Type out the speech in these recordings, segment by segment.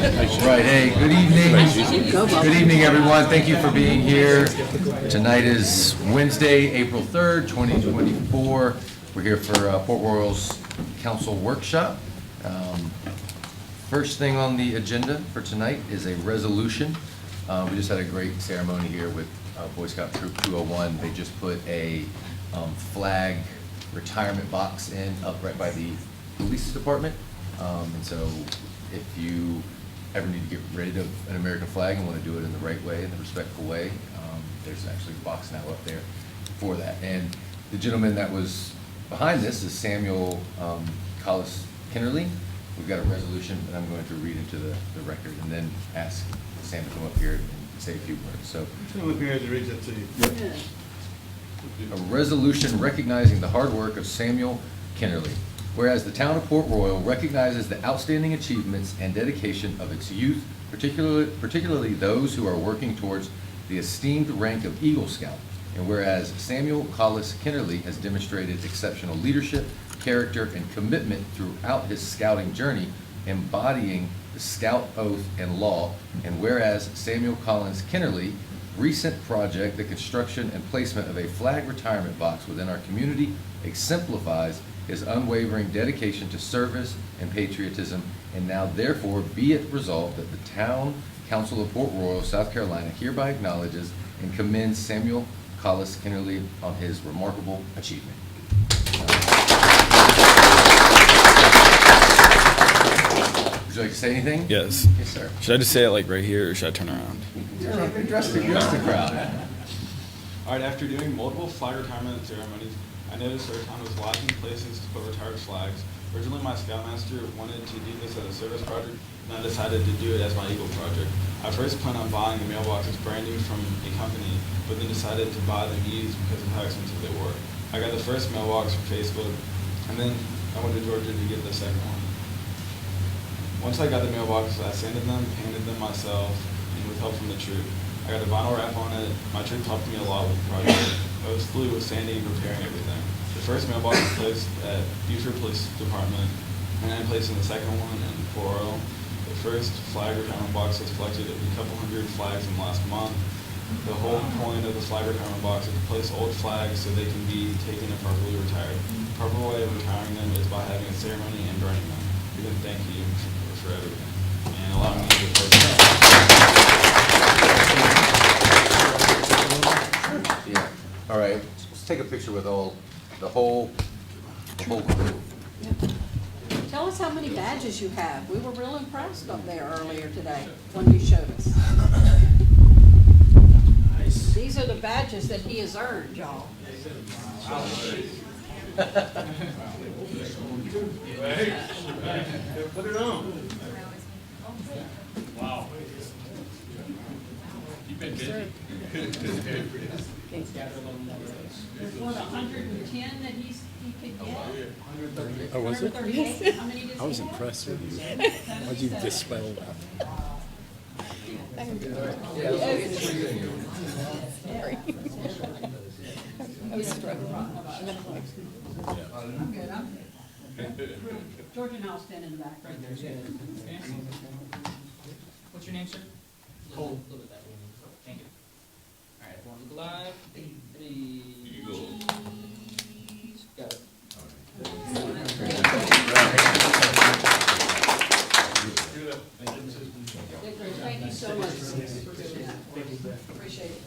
Right, hey, good evening. Good evening, everyone. Thank you for being here. Tonight is Wednesday, April 3rd, 2024. We're here for Port Royal's Council Workshop. First thing on the agenda for tonight is a resolution. We just had a great ceremony here with Boy Scout Troop 201. They just put a flag retirement box in up right by the police department. And so if you ever need to get rid of an American flag and want to do it in the right way, in the respectful way, there's actually a box now up there for that. And the gentleman that was behind this is Samuel Collis Kennerly. We've got a resolution that I'm going to read into the record and then ask Sam to come up here and say a few words. So, come up here as he reads it to you. Yep. A resolution recognizing the hard work of Samuel Kennerly. Whereas the town of Port Royal recognizes the outstanding achievements and dedication of its youth, particularly those who are working towards the esteemed rank of Eagle Scout. And whereas Samuel Collis Kennerly has demonstrated exceptional leadership, character, and commitment throughout his scouting journey, embodying the Scout Oath and law. And whereas Samuel Collins Kennerly recent project, the construction and placement of a flag retirement box within our community, exemplifies his unwavering dedication to service and patriotism, and now therefore be it resolved that the Town Council of Port Royal, South Carolina hereby acknowledges and commends Samuel Collis Kennerly on his remarkable achievement. Would you like to say anything? Yes. Yes, sir. Should I just say it like right here, or should I turn around? Address the crowd. All right, after doing multiple flag retirement ceremonies, I noticed our town was lacking places to put retired flags. Originally, my scoutmaster wanted to do this as a service project, and I decided to do it as my Eagle project. I first planned on buying the mailboxes brand new from a company, but then decided to buy them used because of how expensive they were. I got the first mailbox from Facebook, and then I went to Georgia to get the second one. Once I got the mailboxes, I sanded them, painted them myself, and with help from the troop. I got a vinyl wrap on it. My troop helped me a lot with the project. I was flew with sanding and repairing everything. The first mailbox was placed at Buford Police Department, and then I placed in the second one in Port Royal. The first flag retirement box has collected a couple hundred flags in the last month. The whole point of the flag retirement box is to place old flags so they can be taken and properly retired. The proper way of retiring them is by having a ceremony and burning them. Again, thank you for everything, and allowing me to post that. Yeah. All right. Let's take a picture with the whole crew. Tell us how many badges you have. We were real impressed up there earlier today when you showed us. Nice. These are the badges that he has earned, y'all. Put it on. Wow. You've been busy. What, 110 that he could get? Oh, was it? 138? How many does I was he have? impressed with you. How'd you dispel that? I was struggling. I'm good. George and I'll stand in the back right there. What's your name, sir? Cole. A little bit that way. Thank you. All right, everyone look alive. Got it. Thank you so much for doing that. Appreciate it.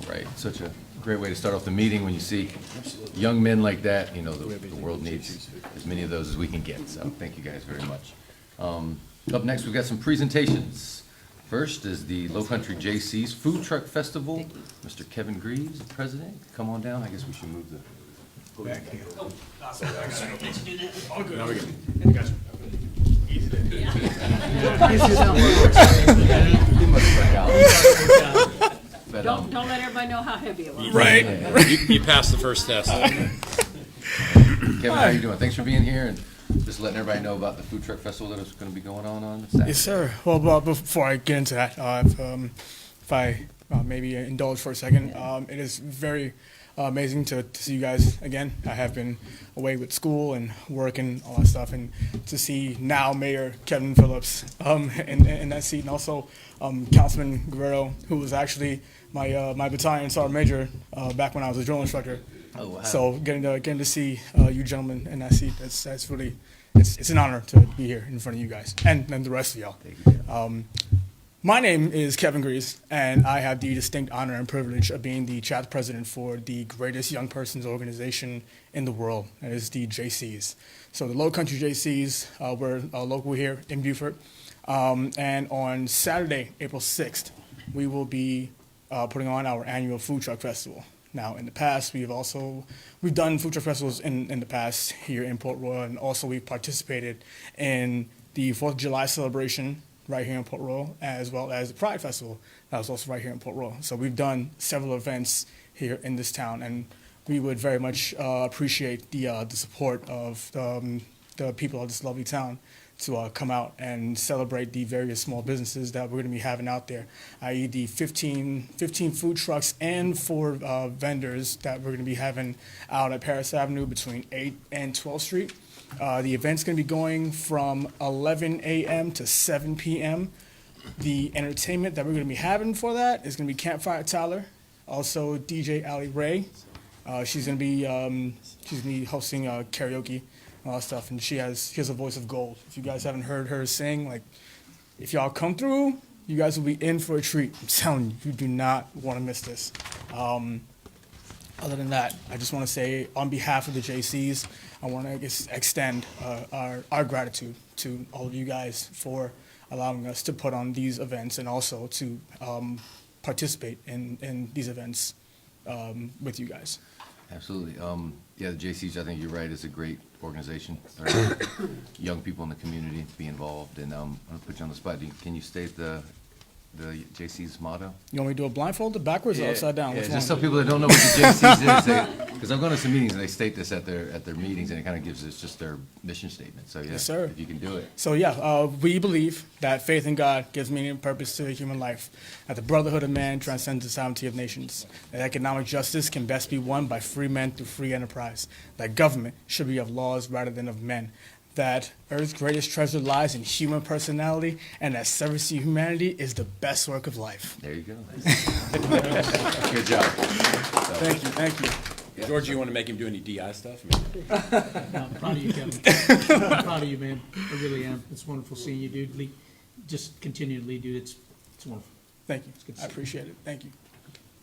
All right. Such a great way to start off the meeting when you see young men like that. You know, the world needs as many of those as we can get. So thank you guys very much. Up next, we've got some presentations. First is the Low Country JC's Food Truck Festival. Mr. Kevin Greaves, the president. Come on down. I guess we should move the Back here. All Now we go. I got you. Ease it in. He must work out. But, Don't let everybody know how heavy it was. Right. yeah. You passed the first test. Kevin, how you doing? Thanks for being here and just letting everybody know about the Food Truck Festival that is going to be going on Saturday. Yes, sir. Well, before I get into that, if I maybe indulge for a second, it is very amazing to see you guys again. I have been away with school and work and all that stuff, and to see now Mayor Kevin Phillips in that seat, and also Councilman Guerrero, who was actually my battalion sergeant major back when I was a drill instructor. Oh, wow. So getting to see you gentlemen in that seat, that's really it's an honor to be here in front of you guys and the rest of y'all. Thank you. My name is Kevin Grease, and I have the distinct honor and privilege of being the chapter president for the greatest young persons organization in the world, that is the JCs. So the Low Country JCs, we're local here in Beaufort, and on Saturday, April 6th, we will be putting on our annual food truck festival. Now, in the past, we've done food truck festivals in the past here in Port Royal, and also we've participated in the 4th of July celebration right here in Port Royal, as well as the Pride Festival that was also right here in Port Royal. So we've done several events here in this town, and we would very much appreciate the support of the people of this lovely town to come out and celebrate the various small businesses that we're going to be having out there, i.e. the 15 food trucks and 4 vendors that we're going to be having out at Paris Avenue between 8th and 12th Street. The event's going to be going from 11 a.m. to 7 p.m. The entertainment that we're going to be having for that is going to be Campfire Tyler, also DJ Ali Ray. She's going to be hosting karaoke and all that stuff, and she has a voice of gold. If you guys haven't heard her sing, like, if y'all come through, you guys will be in for a treat. I'm telling you, you do not want to miss this. Other than that, I just want to say, on behalf of the JCs, I want to extend our gratitude to all of you guys for allowing us to put on these events and also to participate in these events with you guys. Absolutely. Yeah, the JCs, I think you're right, is a great organization. Young people in the community to be involved. And I'm going to put you on the spot. Can you state the JC's motto? You want me to do a blindfolded, backwards, or upside down? Yeah, Which just one? so people that don't know what the JC's is, because I've gone to some meetings and they state this at their meetings, and it kind of gives us just their mission statement. So yeah, Yes, sir. if you can do it. So yeah, we believe that faith in God gives meaning and purpose to human life, that the brotherhood of man transcends the sovereignty of nations, that economic justice can best be won by free men through free enterprise, that government should be of laws rather than of men, that Earth's greatest treasure lies in human personality, and that service to humanity is the best work of life. There you go. Good job. Thank you. George, you want to make him do any DI stuff? I'm proud of you, Kevin. I'm proud of you, man. I really am. It's wonderful seeing you, dude. Just continue to lead, dude. It's wonderful. Thank you. good to I see you. appreciate it. Thank you.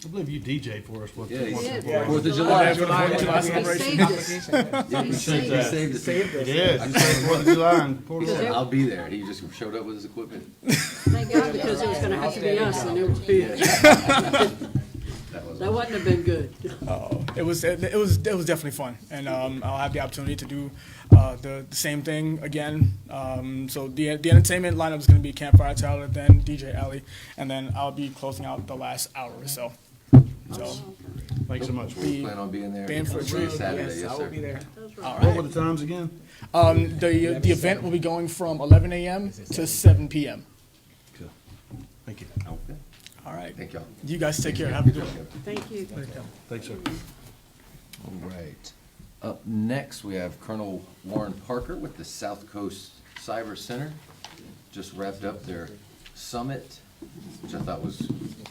I believe you DJ for us. Yeah, once Yeah. before. 4th of July. July He celebration. saved us. Yeah, He you saved saved us. it. It is. You said 4th of July in Port He said, Royal. I'll be there. He just showed up with his equipment. Thank God, because it was gonna have to be us, and it would be, That was that wouldn't have been good. It was definitely fun, and I'll have the opportunity to do the same thing again. So the entertainment lineup is going to be Campfire Tyler, then DJ Ali, and then I'll be closing out the last hour or so. So Thanks so much. We plan on being there. Being for a treat. Saturday, yes, I sir. will be there. That's All right. What were right. the times again? The event will be going from 11 a.m. to 7 p.m. Cool. Thank you. Okay. All right. Thank y'all. You guys take care. Have a good one. Thank you. Thanks, sir. All right. Up next, we have Colonel Warren Parker with the South Coast Cyber Center. Just wrapped up their summit, which I thought was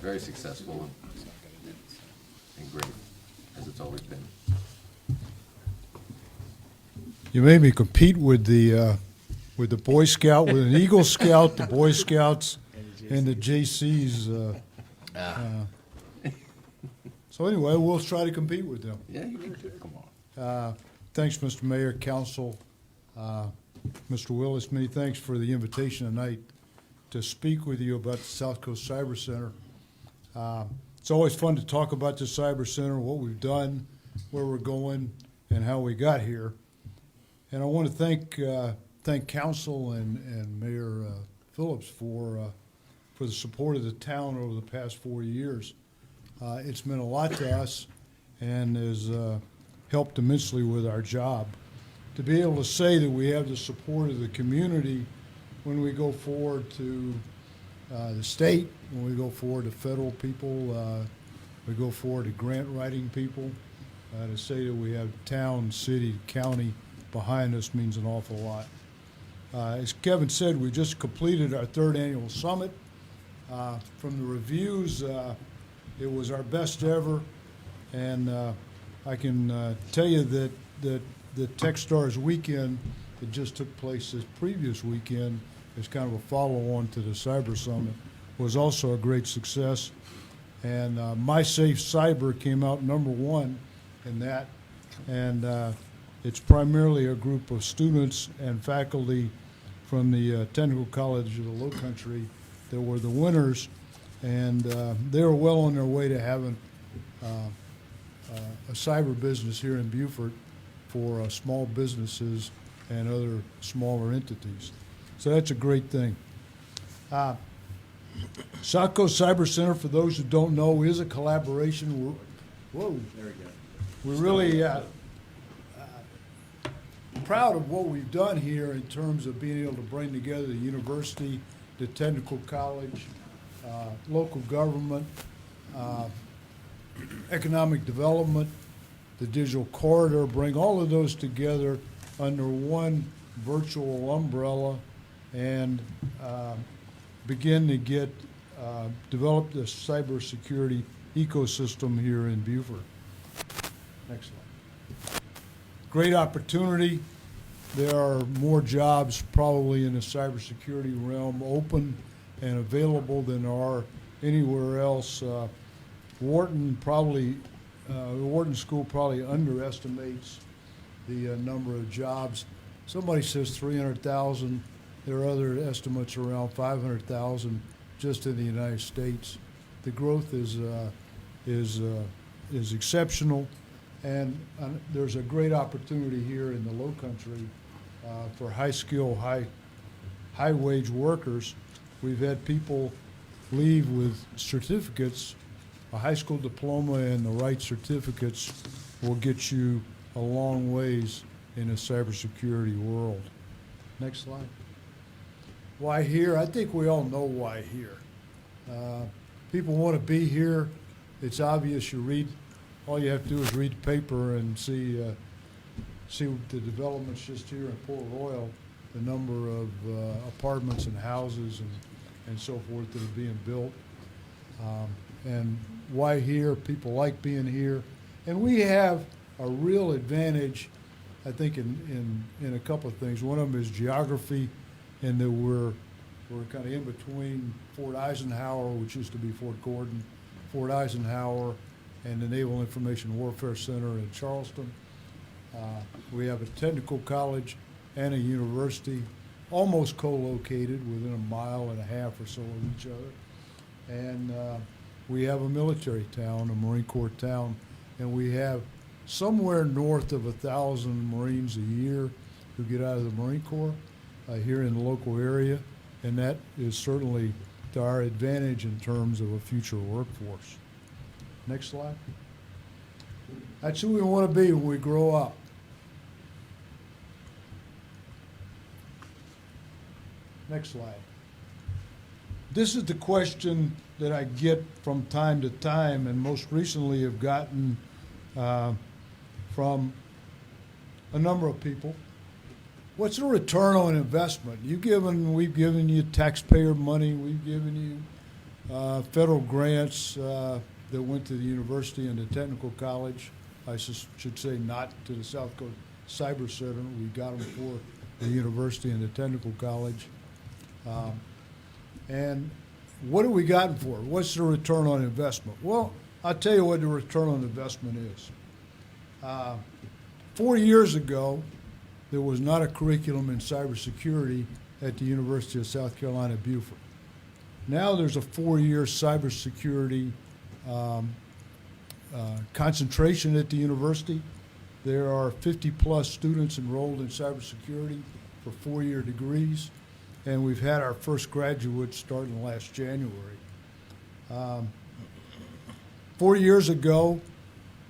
very successful and great, as it's always been. You made me compete with the Boy Scout, with an Eagle Scout, the Boy Scouts, and the JCs. So anyway, we'll try to compete with them. Yeah, you can, come on. Thanks, Mr. Mayor, Council, Mr. Willis. Many thanks for the invitation tonight to speak with you about the South Coast Cyber Center. It's always fun to talk about the Cyber Center, what we've done, where we're going, and how we got here. And I want to thank Council and Mayor Phillips for the support of the town over the past 4 years. It's meant a lot to us and has helped immensely with our job. To be able to say that we have the support of the community when we go forward to the state, when we go forward to federal people, we go forward to grant writing people, To say that we have town, city, county behind us means an awful lot. As Kevin said, we just completed our third annual summit. From the reviews, it was our best ever, and I can tell you that the Techstars weekend that just took place this previous weekend as kind of a follow-on to the Cyber Summit was also a great success. And MySafe Cyber came out #1 in that, and it's primarily a group of students and faculty from the Technical College of the Low Country that were the winners, and they were well on their way to having a cyber business here in Beaufort for small businesses and other smaller entities. So that's a great thing. South Coast Cyber Center, for those who don't know, is a collaboration. Whoa. There we go. We're really proud of what we've done here in terms of being able to bring together the university, the technical college, local government, economic development, the digital corridor, bring all of those together under one virtual umbrella and begin to get develop the cybersecurity ecosystem here in Beaufort. Next slide. Great opportunity. There are more jobs probably in the cybersecurity realm open and available than there are anywhere else. Wharton School probably underestimates the number of jobs. Somebody says 300,000. There are other estimates around 500,000 just in the United States. The growth is exceptional, and there's a great opportunity here in the Low Country for high-skill, high-wage workers. We've had people leave with certificates. A high school diploma and the right certificates will get you a long ways in a cybersecurity world. Next slide. Why here? I think we all know why here. People want to be here. It's obvious. All you have to do is read the paper and see the developments just here in Port Royal, the number of apartments and houses and so forth that are being built. And why here? People like being here. And we have a real advantage, I think, in a couple of things. One of them is geography, and that we're kind of in between Fort Eisenhower, which used to be Fort Gordon, Fort Eisenhower, and the Naval Information Warfare Center in Charleston. We have a technical college and a university, almost co-located within a mile and a half or so of each other. And we have a military town, a Marine Corps town, and we have somewhere north of 1,000 Marines a year who get out of the Marine Corps here in the local area, and that is certainly to our advantage in terms of a future workforce. Next slide. That's who we want to be when we grow up. Next slide. This is the question that I get from time to time, and most recently have gotten from a number of people. What's the return on investment? We've given you taxpayer money. We've given you federal grants that went to the university and the technical college. I should say not to the South Coast Cyber Center. We got them for the university and the technical college. And what have we gotten for it? What's the return on investment? Well, I'll tell you what the return on investment is. 4 years ago, there was not a curriculum in cybersecurity at the University of South Carolina, Beaufort. Now there's a 4-year cybersecurity concentration at the university. There are 50-plus students enrolled in cybersecurity for 4-year degrees, and we've had our first graduates starting last January. 4 years ago,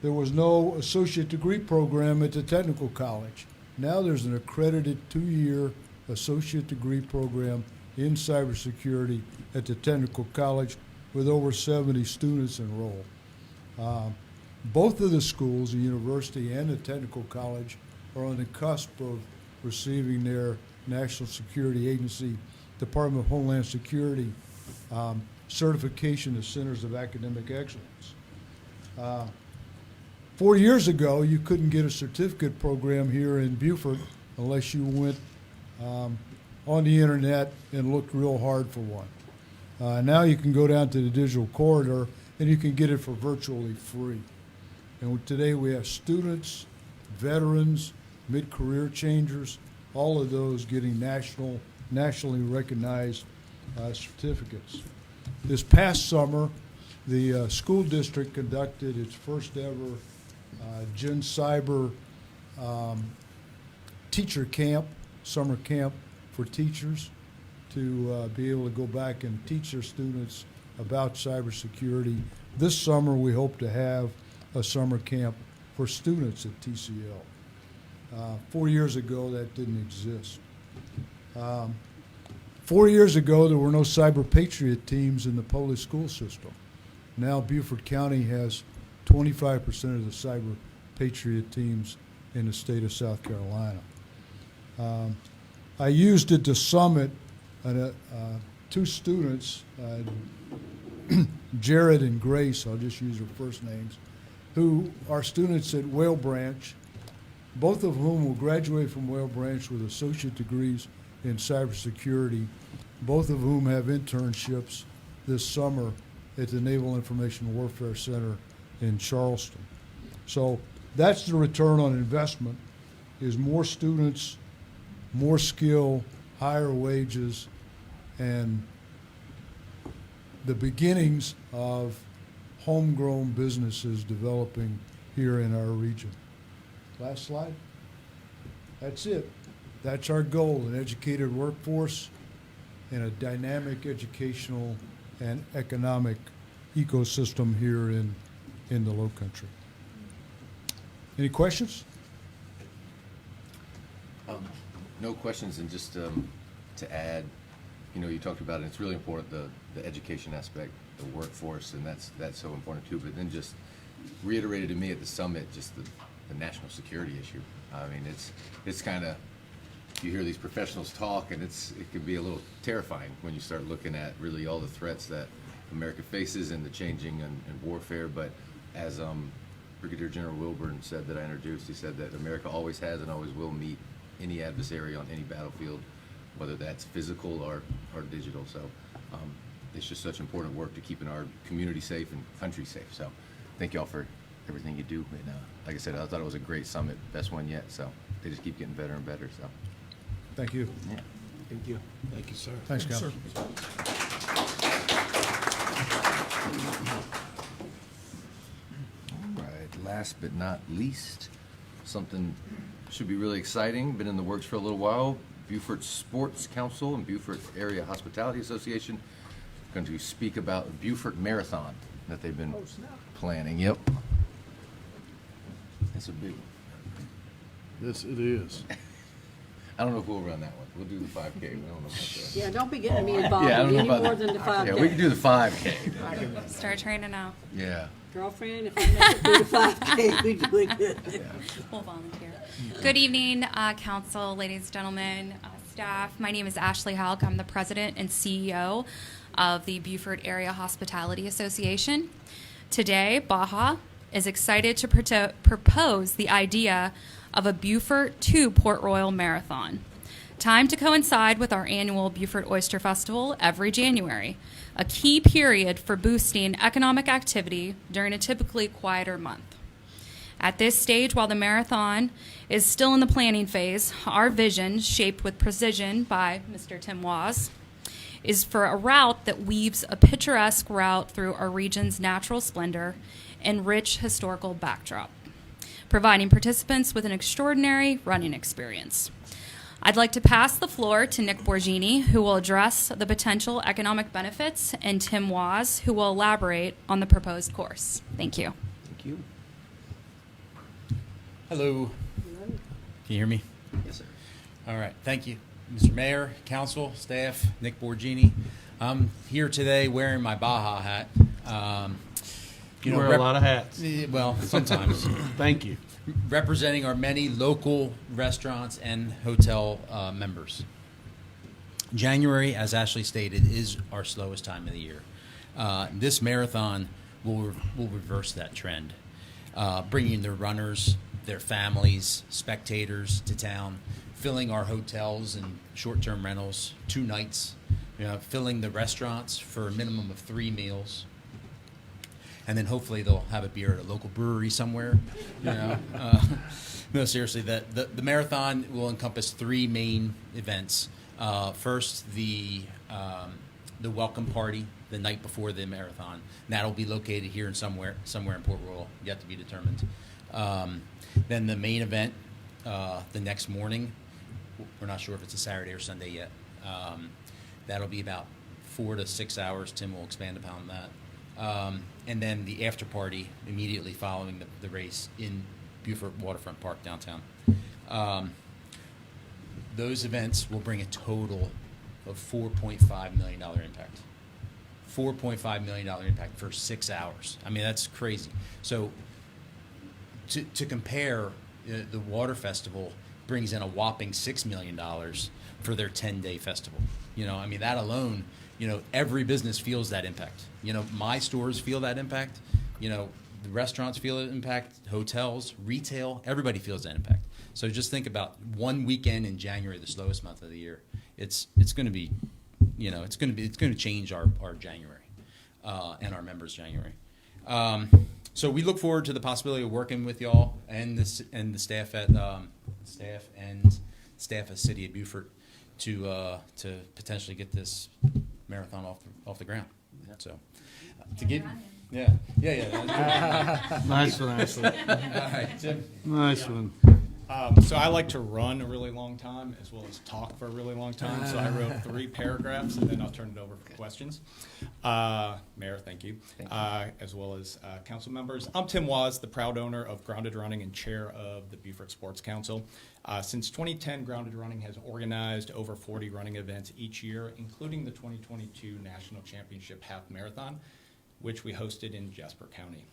there was no associate degree program at the technical college. Now there's an accredited 2-year associate degree program in cybersecurity at the technical college with over 70 students enrolled. Both of the schools, the university and the technical college, are on the cusp of receiving their National Security Agency, Department of Homeland Security, certification as Centers of Academic Excellence. 4 years ago, you couldn't get a certificate program here in Beaufort unless you went on the internet and looked real hard for one. Now you can go down to the digital corridor and you can get it for virtually free. And today we have students, veterans, mid-career changers, all of those getting nationally recognized certificates. This past summer, the school district conducted its first ever Gen Cyber teacher camp, summer camp for teachers to be able to go back and teach their students about cybersecurity. This summer, we hope to have a summer camp for students at TCL. 4 years ago, that didn't exist. 4 years ago, there were no Cyber Patriot teams in the public school system. Now Beaufort County has 25% of the Cyber Patriot teams in the state of South Carolina. I used at the summit two students, Jared and Grace, I'll just use their first names, who are students at Whale Branch, both of whom will graduate from Whale Branch with associate degrees in cybersecurity, both of whom have internships this summer at the Naval Information Warfare Center in Charleston. So that's the return on investment, is more students, more skill, higher wages, and the beginnings of homegrown businesses developing here in our region. Last slide. That's it. That's our goal, an educated workforce and a dynamic educational and economic ecosystem here in the Lowcountry. Any questions? No questions, and just to add, you talked about it, it's really important, the education aspect, the workforce, and that's so important too, but then just reiterated to me at the summit, just the national security issue. I mean, it's kind of, you hear these professionals talk, and it can be a little terrifying when you start looking at really all the threats that America faces and the changing and warfare. But as Brigadier General Wilburn said that I introduced, he said that America always has and always will meet any adversary on any battlefield, whether that's physical or digital. So it's just such important work to keeping our community safe and country safe. So thank you all for everything you do. And like I said, I thought it was a great summit, best one yet. So they just keep getting better and better. So Thank you. yeah. Thank you. Thank you, sir. Thanks, Council. All right, last but not least, something should be really exciting, been in the works for a little while. Beaufort Sports Council and Beaufort Area Hospitality Association going to speak about the Beaufort Marathon that they've been planning. Yep. It's a big one. Yes, it is. I don't know if we'll run that one. We'll do the 5K. We don't know about that. Yeah, don't be getting me involved Yeah, I in don't know any about more that. than the 5K. Yeah, we can do the 5K. Start training now. Yeah. Girlfriend, if I make it through the 5K, we doing good. We'll volunteer. Good evening, council, ladies, gentlemen, staff. My name is Ashley Halk. I'm the president and CEO of the Beaufort Area Hospitality Association. Today, Baja is excited to propose the idea of a Beaufort to Port Royal Marathon. Timed to coincide with our annual Beaufort Oyster Festival every January, a key period for boosting economic activity during a typically quieter month. At this stage, while the marathon is still in the planning phase, our vision, shaped with precision by Mr. Tim Waz, is for a route that weaves a picturesque route through our region's natural splendor and rich historical backdrop, providing participants with an extraordinary running experience. I'd like to pass the floor to Nick Borgini, who will address the potential economic benefits, and Tim Waz, who will elaborate on the proposed course. Thank you. Thank you. Hello. Can you hear me? Yes, sir. All right. Thank you, Mr. Mayor, council, staff, Nick Borgini. I'm here today wearing my Baja hat. You wear a lot of hats. Well, sometimes. Thank you. Representing our many local restaurants and hotel members. January, as Ashley stated, is our slowest time of the year. This marathon will reverse that trend, bringing the runners, their families, spectators to town, filling our hotels and short-term rentals 2 nights, filling the restaurants for a minimum of 3 meals. And then hopefully they'll have a beer at a local brewery somewhere. No, seriously, the marathon will encompass 3 main events. First, the welcome party the night before the marathon. And that'll be located here in somewhere in Port Royal, yet to be determined. Then the main event the next morning. We're not sure if it's a Saturday or Sunday yet. That'll be about 4 to 6 hours. Tim will expand upon that. And then the after party immediately following the race in Beaufort Waterfront Park downtown. Those events will bring a total of $4.5 million impact. $4.5 million impact for 6 hours. I mean, that's crazy. So to compare, the Water Festival brings in a whopping $6 million for their 10-day festival. I mean, that alone, every business feels that impact. My stores feel that impact. The restaurants feel that impact. Hotels, retail, everybody feels that impact. So just think about one weekend in January, the slowest month of the year. It's going to be, it's going to change our January and our members' January. So we look forward to the possibility of working with y'all and the staff at staff at City of Beaufort to potentially get this marathon off the ground. So to give, yeah. Nice one, Ashley. All right, Tim. Nice one. So I like to run a really long time as well as talk for a really long time. So I wrote 3 paragraphs, and then I'll turn it over for questions. Mayor, thank you. As well as council members. I'm Tim Waz, the proud owner of Grounded Running and chair of the Beaufort Sports Council. Since 2010, Grounded Running has organized over 40 running events each year, including the 2022 National Championship Half Marathon, which we hosted in Jasper County.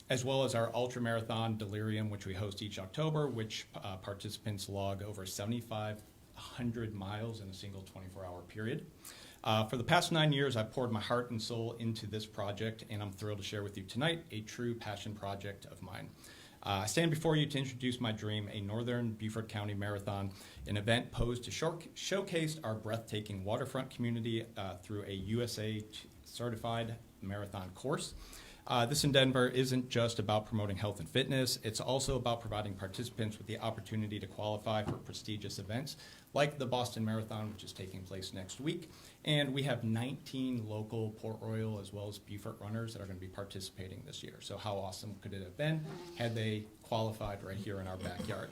As well as our ultra marathon Delirium, which we host each October, which participants log over 7,500 miles in a single 24-hour period. For the past 9 years, I've poured my heart and soul into this project, and I'm thrilled to share with you tonight a true passion project of mine. I stand before you to introduce my dream, a Northern Beaufort County Marathon, an event posed to showcase our breathtaking waterfront community through a USA certified marathon course. This endeavor isn't just about promoting health and fitness, it's also about providing participants with the opportunity to qualify for prestigious events like the Boston Marathon, which is taking place next week. And we have 19 local Port Royal as well as Beaufort runners that are going to be participating this year. So how awesome could it have been had they qualified right here in our backyard?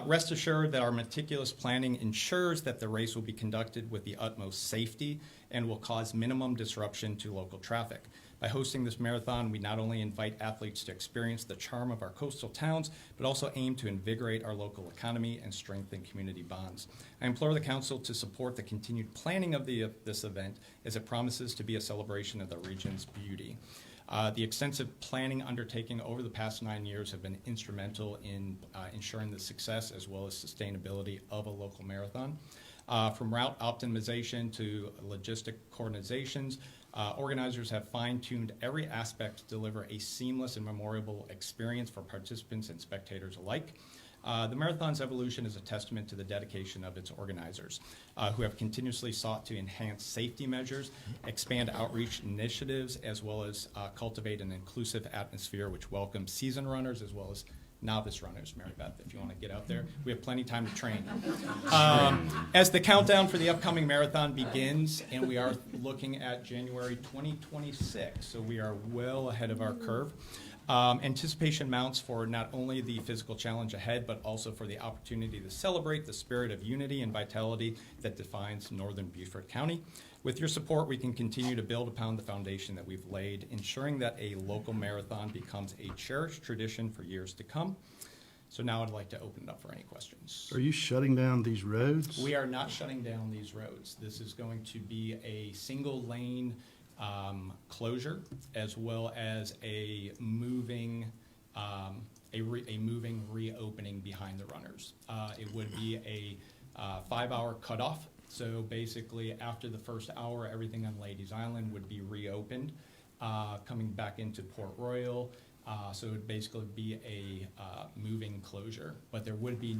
Rest assured that our meticulous planning ensures that the race will be conducted with the utmost safety and will cause minimum disruption to local traffic. By hosting this marathon, we not only invite athletes to experience the charm of our coastal towns, but also aim to invigorate our local economy and strengthen community bonds. I implore the council to support the continued planning of this event, as it promises to be a celebration of the region's beauty. The extensive planning undertaking over the past 9 years have been instrumental in ensuring the success as well as sustainability of a local marathon. From route optimization to logistic coordinations, organizers have fine-tuned every aspect to deliver a seamless and memorable experience for participants and spectators alike. The marathon's evolution is a testament to the dedication of its organizers, who have continuously sought to enhance safety measures, expand outreach initiatives, as well as cultivate an inclusive atmosphere which welcomes seasoned runners as well as novice runners. Mary Beth, if you want to get out there, we have plenty of time to train. As the countdown for the upcoming marathon begins, and we are looking at January 2026, so we are well ahead of our curve. Anticipation mounts for not only the physical challenge ahead, but also for the opportunity to celebrate the spirit of unity and vitality that defines Northern Beaufort County. With your support, we can continue to build upon the foundation that we've laid, ensuring that a local marathon becomes a cherished tradition for years to come. So now I'd like to open it up for any questions. Are you shutting down these roads? We are not shutting down these roads. This is going to be a single lane closure, as well as a moving reopening behind the runners. It would be a 5-hour cutoff. So basically, after the first hour, everything on Ladies Island would be reopened, coming back into Port Royal. So it would basically be a moving closure, but there would be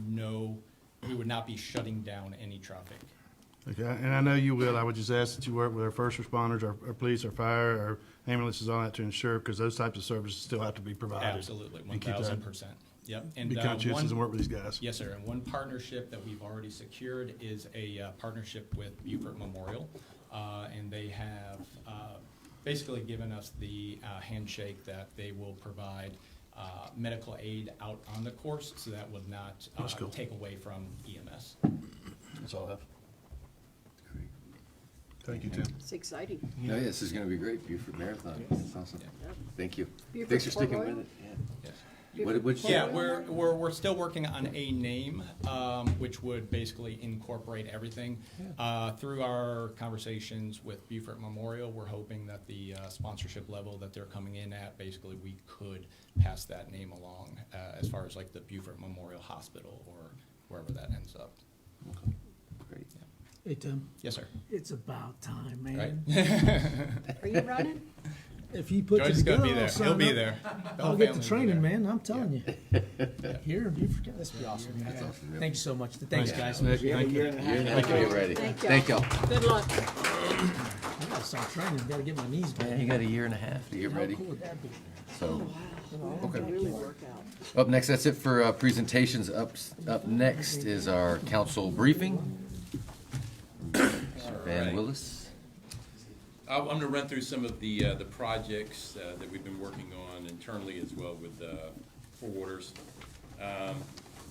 we would not be shutting down any traffic. Okay, and I know you will. I would just ask that you work with our first responders, our police, our fire, our ambulances, all that to ensure, because those types of services still have to be provided. Absolutely, And keep that- 1,000%. Yep. And Be conscientious and work with these guys. Yes, sir. And one partnership that we've already secured is a partnership with Beaufort Memorial, and they have basically given us the handshake that they will provide medical aid out on the course, so that would not That's cool. take away from EMS. That's all I have. Thank you, Tim. It's exciting. No, yeah, this is gonna be great, Beaufort Marathon. That's awesome. Thank you. Beaufort Thanks for Port sticking Royal? with it. Yeah. Yes. Which? Yeah, we're still working on a name, which would basically incorporate everything. Through our conversations with Beaufort Memorial, we're hoping that the sponsorship level that they're coming in at, basically we could pass that name along as far as like the Beaufort Memorial Hospital or wherever that ends up. Okay. Great. Hey, Tim, Yes, sir. it's about time, Right? man. Are you running? If he puts Joy's it gonna together, be there. I'll sign He'll be up. there. The I'll whole get family the will be training, there. man, I'm telling you. Here, you forget, this will be awesome. That's awesome, yeah. Thank you so much. Thanks, guys. Nick, thank you. Year and a half to get ready. Thank y'all. Thank y'all. Good luck. I gotta start training, gotta get my knees back. Yeah, you got a year and a half to get How ready. cool would that be? So, Okay. Really work out. up next, that's it for presentations. Up next is our council briefing. Van Willis. I'm going to run through some of the projects that we've been working on internally as well with Four Waters.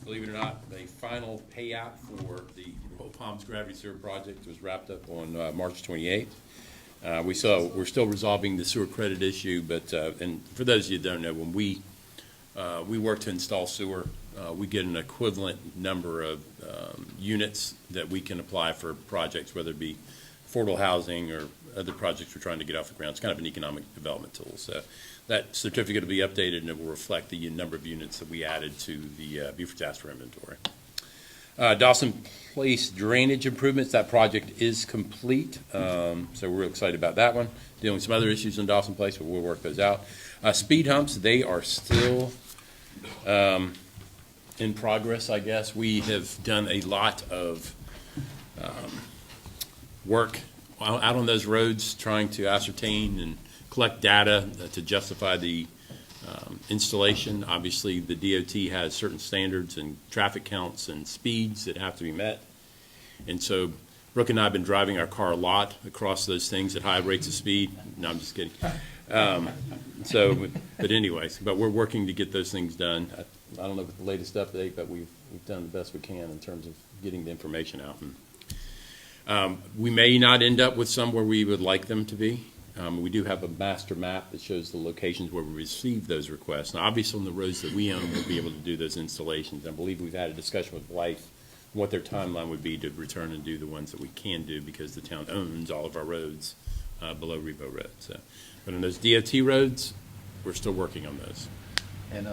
Believe it or not, the final payout for the Old Palms Gravity Sewer project was wrapped up on March 28th. We're still resolving the sewer credit issue, but and for those of you who don't know, when we work to install sewer, we get an equivalent number of units that we can apply for projects, whether it be affordable housing or other projects we're trying to get off the ground. It's kind of an economic development tool. So that certificate will be updated, and it will reflect the number of units that we added to the Beaufort Jasper inventory. Dawson Place drainage improvements, that project is complete. So we're real excited about that one. Dealing with some other issues in Dawson Place, but we'll work those out. Speed humps, they are still in progress, I guess. We have done a lot of work out on those roads, trying to ascertain and collect data to justify the installation. Obviously, the DOT has certain standards and traffic counts and speeds that have to be met. And so Brooke and I have been driving our car a lot across those things at high rates of speed. No, I'm just kidding. But anyways, but we're working to get those things done. I don't know what the latest update, but we've done the best we can in terms of getting the information out. And, we may not end up with some where we would like them to be. We do have a master map that shows the locations where we receive those requests. Now, obviously, on the roads that we own, we'll be able to do those installations. I believe we've had a discussion with Blythe what their timeline would be to return and do the ones that we can do, because the town owns all of our roads below Rebo Road. So, but on those DOT roads, we're still working on those. And,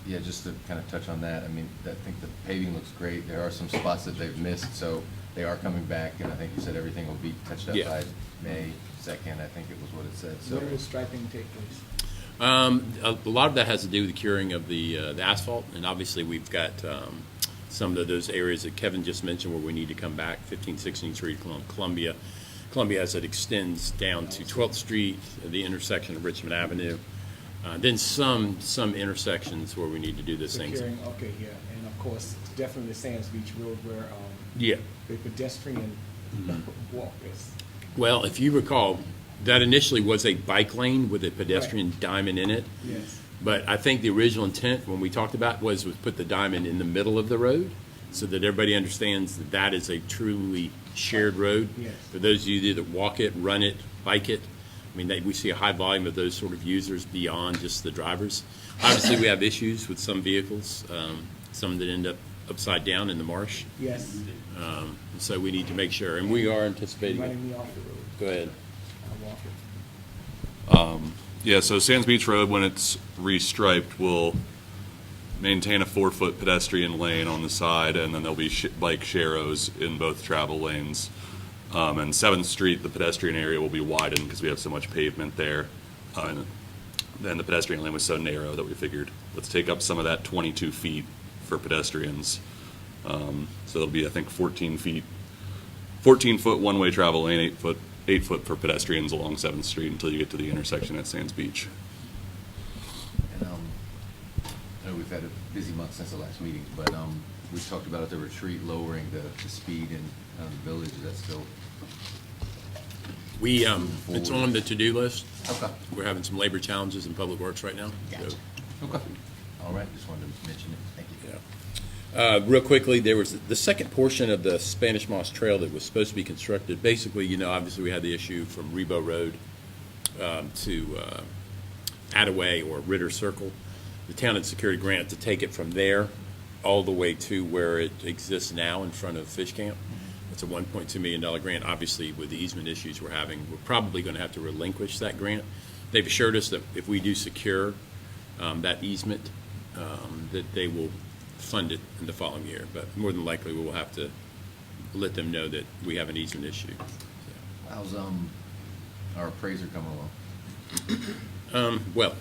yeah, just to kind of touch on that, I mean, I think the paving looks great. There are some spots that they've missed, so they are coming back, and I think you said everything will be touched up Yeah. by May 2nd, I think it was what it said. So, Where does striping take place? A lot of that has to do with the curing of the asphalt, and obviously we've got some of those areas that Kevin just mentioned where we need to come back, 15th, 16th Street, Columbia. Columbia, as it extends down to 12th Street, the intersection of Richmond Avenue. Then some intersections where we need to do those things. Securing, okay, yeah, and of course, definitely the Sands Beach Road where Yeah. the pedestrian walk is. Well, if you recall, that initially was a bike lane with a pedestrian diamond in it. Yes. But I think the original intent, when we talked about, was put the diamond in the middle of the road so that everybody understands that that is a truly shared road. Yes. For those of you that walk it, run it, bike it, I mean, we see a high volume of those sort of users beyond just the drivers. Obviously, we have issues with some vehicles, some that end up upside down in the marsh. Yes. So we need to make sure, and we are anticipating. Running me off the road. Go ahead. Yeah, so Sands Beach Road, when it's restriped, will maintain a 4-foot pedestrian lane on the side, and then there'll be bike sharrows in both travel lanes. And 7th Street, the pedestrian area will be widened because we have so much pavement there. And then the pedestrian lane was so narrow that we figured, let's take up some of that 22 feet for pedestrians. So there'll be, I think, 14-foot one-way travel lane, 8 foot for pedestrians along 7th Street until you get to the intersection at Sands Beach. And, I know we've had a busy month since the last meeting, but we talked about at the retreat lowering the speed in the village. Is that still? It's on the to-do list. Okay. We're having some labor challenges in Public Works right now. Gotcha. So- Okay. All right, just wanted to mention it. Thank you. Real quickly, there was the second portion of the Spanish Moss Trail that was supposed to be constructed. Basically, obviously we had the issue from Rebo Road to Attaway or Ritter Circle. The town had secured a grant to take it from there all the way to where it exists now in front of Fish Camp. It's a $1.2 million grant. Obviously, with the easement issues we're having, we're probably going to have to relinquish that grant. They've assured us that if we do secure that easement, that they will fund it in the following year. But more than likely, we will have to let them know that we have an easement issue. How's our appraiser coming along? Well,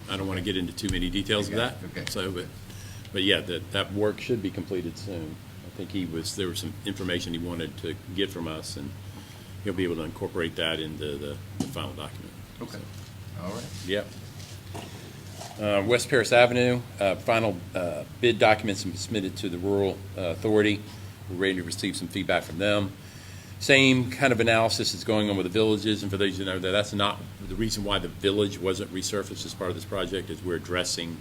I don't want to get into too many details of that. Okay. So, but yeah, that work should be completed soon. I think there was some information he wanted to get from us, and he'll be able to incorporate that into the final document. Okay. All right. Yep. West Paris Avenue, final bid documents have been submitted to the Rural Authority. We're ready to receive some feedback from them. Same kind of analysis is going on with the villages, and for those who know that, that's not the reason why the village wasn't resurfaced as part of this project, is we're addressing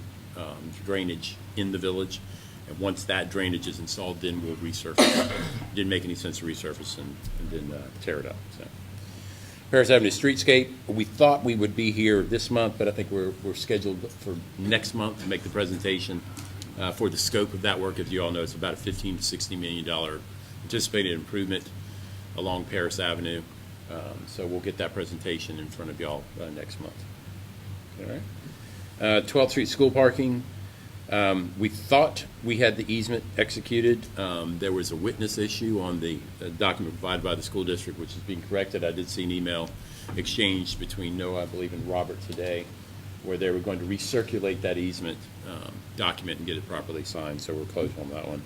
drainage in the village. And once that drainage is installed, then we'll resurface. It didn't make any sense to resurface and then tear it up. So. Paris Avenue streetscape, we thought we would be here this month, but I think we're scheduled for next month to make the presentation for the scope of that work. As you all know, it's about a $15 to $60 million anticipated improvement along Paris Avenue. So we'll get that presentation in front of y'all next month. All right. 12th Street school parking. We thought we had the easement executed. There was a witness issue on the document provided by the school district, which is being corrected. I did see an email exchanged between Noah, I believe, and Robert today, where they were going to recirculate that easement document and get it properly signed, so we're closed on that one.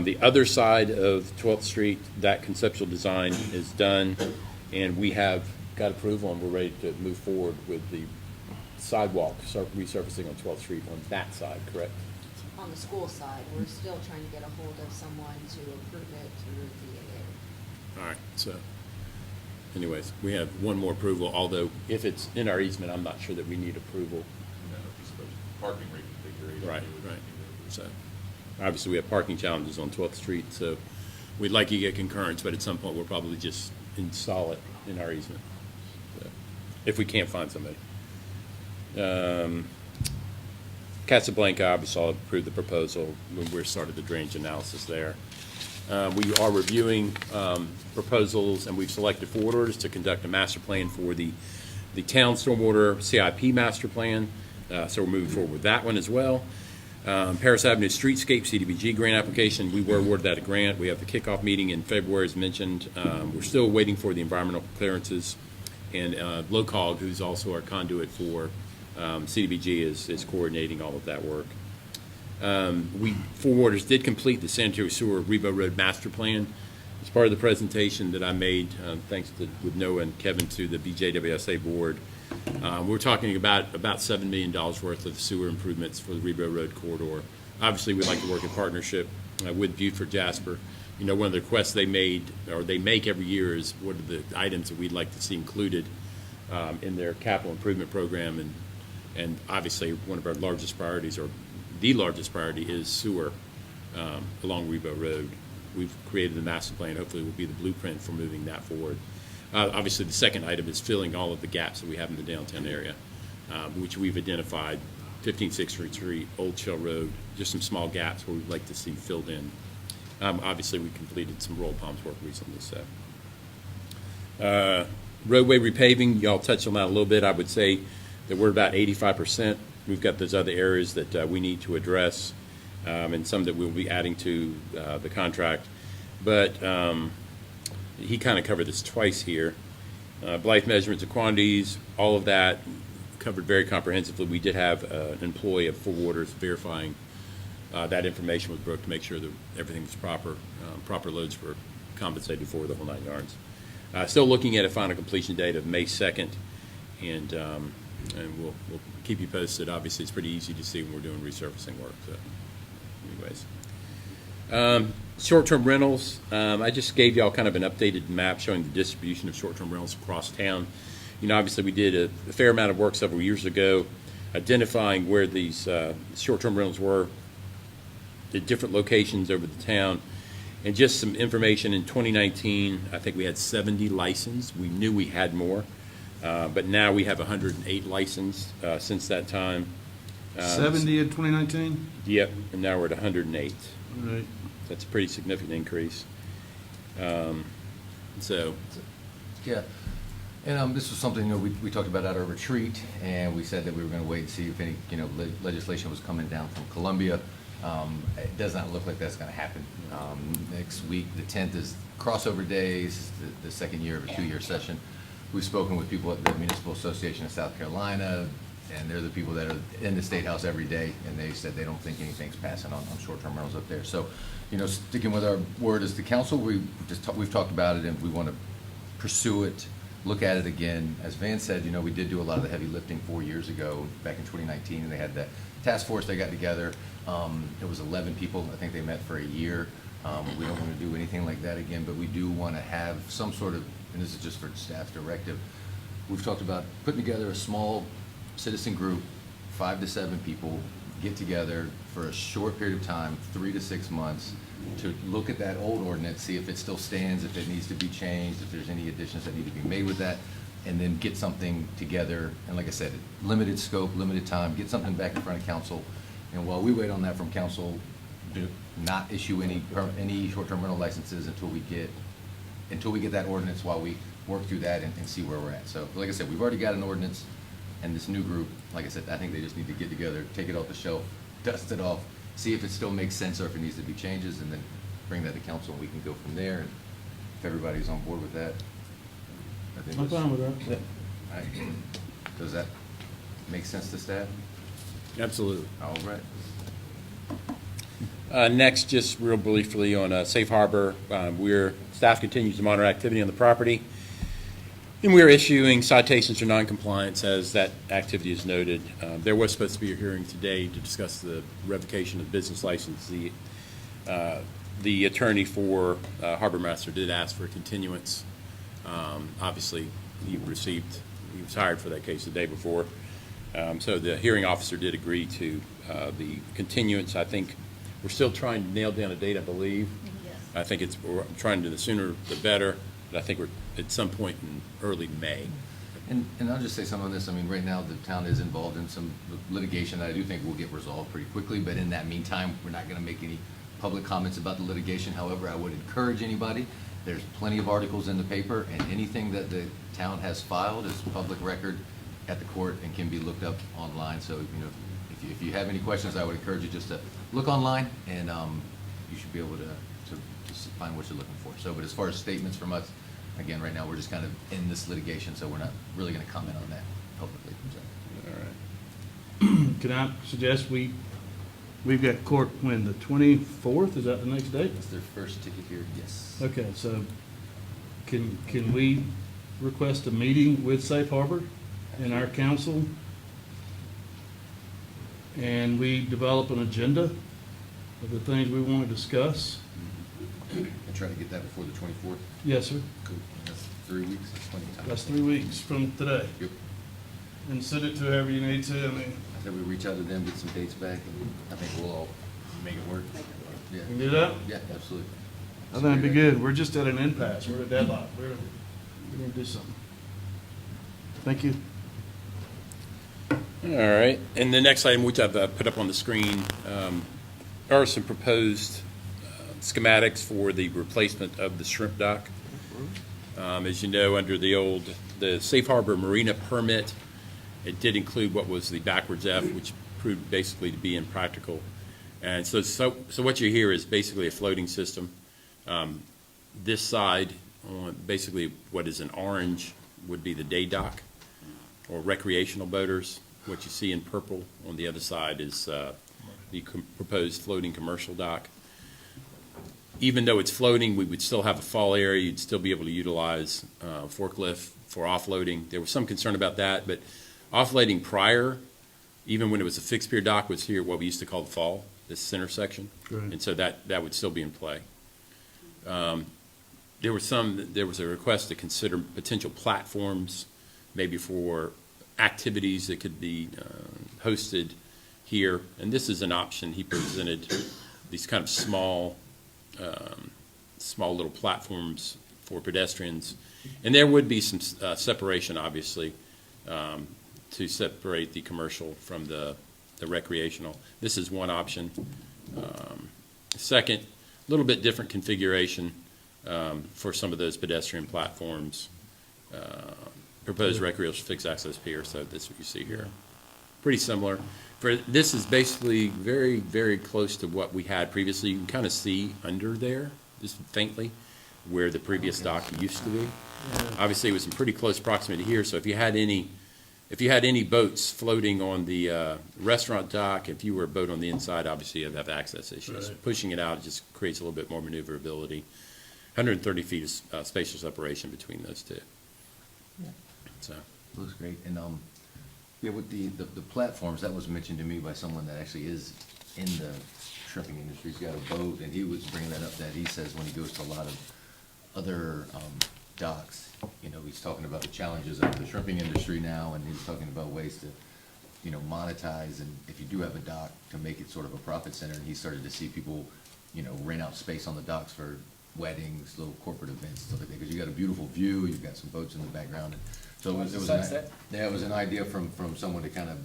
The other side of 12th Street, that conceptual design is done, and we have got approval, and we're ready to move forward with the sidewalk resurfacing on 12th Street on that side, correct? On the school side, we're still trying to get a hold of someone to approve it through the AA. All right, so anyways, we have one more approval, although if it's in our easement, I'm not sure that we need approval. Parking reconfiguration. Right. So obviously, we have parking challenges on 12th Street, so we'd like you to get concurrence, but at some point, we'll probably just install it in our easement, so, if we can't find somebody. Casablanca, obviously, I'll approve the proposal when we started the drainage analysis there. We are reviewing proposals, and we've selected forward orders to conduct a master plan for the town stormwater CIP master plan. So we're moving forward with that one as well. Paris Avenue Streetscape CDBG grant application, we were awarded that a grant. We have the kickoff meeting in February, as mentioned. We're still waiting for the environmental clearances, and LOCOG, who's also our conduit for CDBG, is coordinating all of that work. Forwarders did complete the sanitary sewer Rebo Road master plan. As part of the presentation that I made, thanks with Noah and Kevin to the BJWSA board, we're talking about $7 million worth of sewer improvements for the Rebo Road corridor. Obviously, we'd like to work in partnership with Buford Jasper. One of the requests they made, or they make every year, is what are the items that we'd like to see included in their capital improvement program, and obviously one of our largest priorities, or the largest priority, is sewer along Rebo Road. We've created the master plan. Hopefully, will be the blueprint for moving that forward. Obviously, the second item is filling all of the gaps that we have in the downtown area, which we've identified: 15 6th Street, Old Shell Road, just some small gaps where we'd like to see filled in. Obviously, we completed some Royal Palms work recently. So, Roadway repaving, y'all touched on that a little bit. I would say that we're about 85%. We've got those other areas that we need to address, and some that we'll be adding to the contract. But he kind of covered this twice here. Blythe measurements and quantities, all of that covered very comprehensively. We did have an employee of Four Waters verifying that information with Brooke to make sure that everything was proper, proper loads were compensated for, the whole 9 yards. Still looking at a final completion date of May 2nd, and we'll keep you posted. Obviously, it's pretty easy to see when we're doing resurfacing work. So, anyways. Short-term rentals, I just gave y'all kind of an updated map showing the distribution of short-term rentals across town. You know, obviously we did a fair amount of work several years ago identifying where these short-term rentals were at different locations over the town. And just some information, in 2019, I think we had 70 licensed. We knew we had more, but now we have 108 licensed since that time. 70 in 2019? Yep, and now we're at 108. All right. That's a pretty significant increase. So, Yeah, and this was something, you know, we talked about at our retreat, and we said that we were going to wait and see if any, you know, legislation was coming down from Columbia. It does not look like that's going to happen. Next week, the 10th is crossover days, the second year of a 2-year session. We've spoken with people at the Municipal Association of South Carolina, and they're the people that are in the State House every day, and they said they don't think anything's passing on short-term rentals up there. So, you know, sticking with our word as the council, we've talked about it, and we want to pursue it, look at it again. As Van said, you know, we did do a lot of the heavy lifting 4 years ago, back in 2019, and they had that task force they got together. It was 11 people. I think they met for a year. We don't want to do anything like that again, but we do want to have some sort of, and this is just for staff directive, we've talked about putting together a small citizen group, 5 to 7 people, get together for a short period of time, 3 to 6 months, to look at that old ordinance, see if it still stands, if it needs to be changed, if there's any additions that need to be made with that, and then get something together. And like I said, limited scope, limited time, get something back in front of council. And while we wait on that from council, do not issue any short-term rental licenses until we get that ordinance, while we work through that and see where we're at. So like I said, we've already got an ordinance, and this new group, like I said, I think they just need to get together, take it off the shelf, dust it off, see if it still makes sense or if it needs to be changes, and then bring that to council, and we can go from there. And if everybody's on board with that, I think I'm fine with that. All right. Does that make sense to staff? absolutely. All right. Next, just real briefly on Safe Harbor, staff continues to monitor activity on the property, and we're issuing citations for noncompliance as that activity is noted. There was supposed to be a hearing today to discuss the revocation of business license. The attorney for Harbor Master did ask for a continuance. Obviously, he was hired for that case the day before. So the hearing officer did agree to the continuance. I think we're still trying to nail down a date, I believe. Yes. I think we're trying to, the sooner the better, but I think we're at some point in early May. And I'll just say some of this. I mean, right now, the town is involved in some litigation that I do think will get resolved pretty quickly, but in that meantime, we're not going to make any public comments about the litigation. However, I would encourage anybody, there's plenty of articles in the paper, and anything that the town has filed is public record at the court and can be looked up online. So, you know, if you have any questions, I would encourage you just to look online, and you should be able to find what you're looking for. So, but as far as statements from us, again, right now, we're just kind of in this litigation, so we're not really going to comment on that publicly. So. All right. Can I suggest we've got court when, the 24th? Is that the next date? That's their first ticket here, yes. Okay, so can we request a meeting with Safe Harbor and our council? And we develop an agenda of the things we want to discuss? And try to get that before the 24th? Yes, sir. Cool. That's 3 weeks. That's plenty of time. That's 3 weeks from today. Yep. And send it to whoever you need to. I mean, I said we reach out to them, get some dates back, and I think we'll all make it work. Yeah. you can do that? Yeah, absolutely. I think it'd be good. We're just at an impasse. We're at a deadlock. We're going to do something. Thank you. All right, and the next item, which I've put up on the screen, are some proposed schematics for the replacement of the shrimp dock. As you know, under the Safe Harbor Marina permit, it did include what was the backwards F, which proved basically to be impractical. And so what you hear is basically a floating system. This side, basically what is an orange, would be the day dock or recreational boaters. What you see in purple on the other side is the proposed floating commercial dock. Even though it's floating, we would still have a fall area. You'd still be able to utilize forklift for offloading. There was some concern about that, but offloading prior, even when it was a fixed pier dock, was here what we used to call the fall, this center section. Right. And so that would still be in play. There was a request to consider potential platforms, maybe for activities that could be hosted here. And this is an option he presented, these kind of small little platforms for pedestrians. And there would be some separation, obviously, to separate the commercial from the recreational. This is one option. Second, a little bit different configuration for some of those pedestrian platforms. Proposed recreational fixed access pier, so that's what you see here. Pretty similar. This is basically very, very close to what we had previously. You can kind of see under there, just faintly, where the previous dock used to be. Obviously, it was in pretty close proximity here, so if you had any boats floating on the restaurant dock, if you were a boat on the inside, obviously you'd have access issues. Right. Pushing it out just creates a little bit more maneuverability. 130 feet of spatial separation between those two. So. Looks great. And, yeah, with the platforms, that was mentioned to me by someone that actually is in the shrimping industry. He's got a boat, and he was bringing that up, that he says when he goes to a lot of other docks, you know, he's talking about the challenges of the shrimping industry now, and he's talking about ways to, you know, monetize, and if you do have a dock, to make it sort of a profit center. And he started to see people, you know, rent out space on the docks for weddings, little corporate events, stuff like that, because you got a beautiful view, you've got some boats in the background. And so it was an idea from someone to kind of,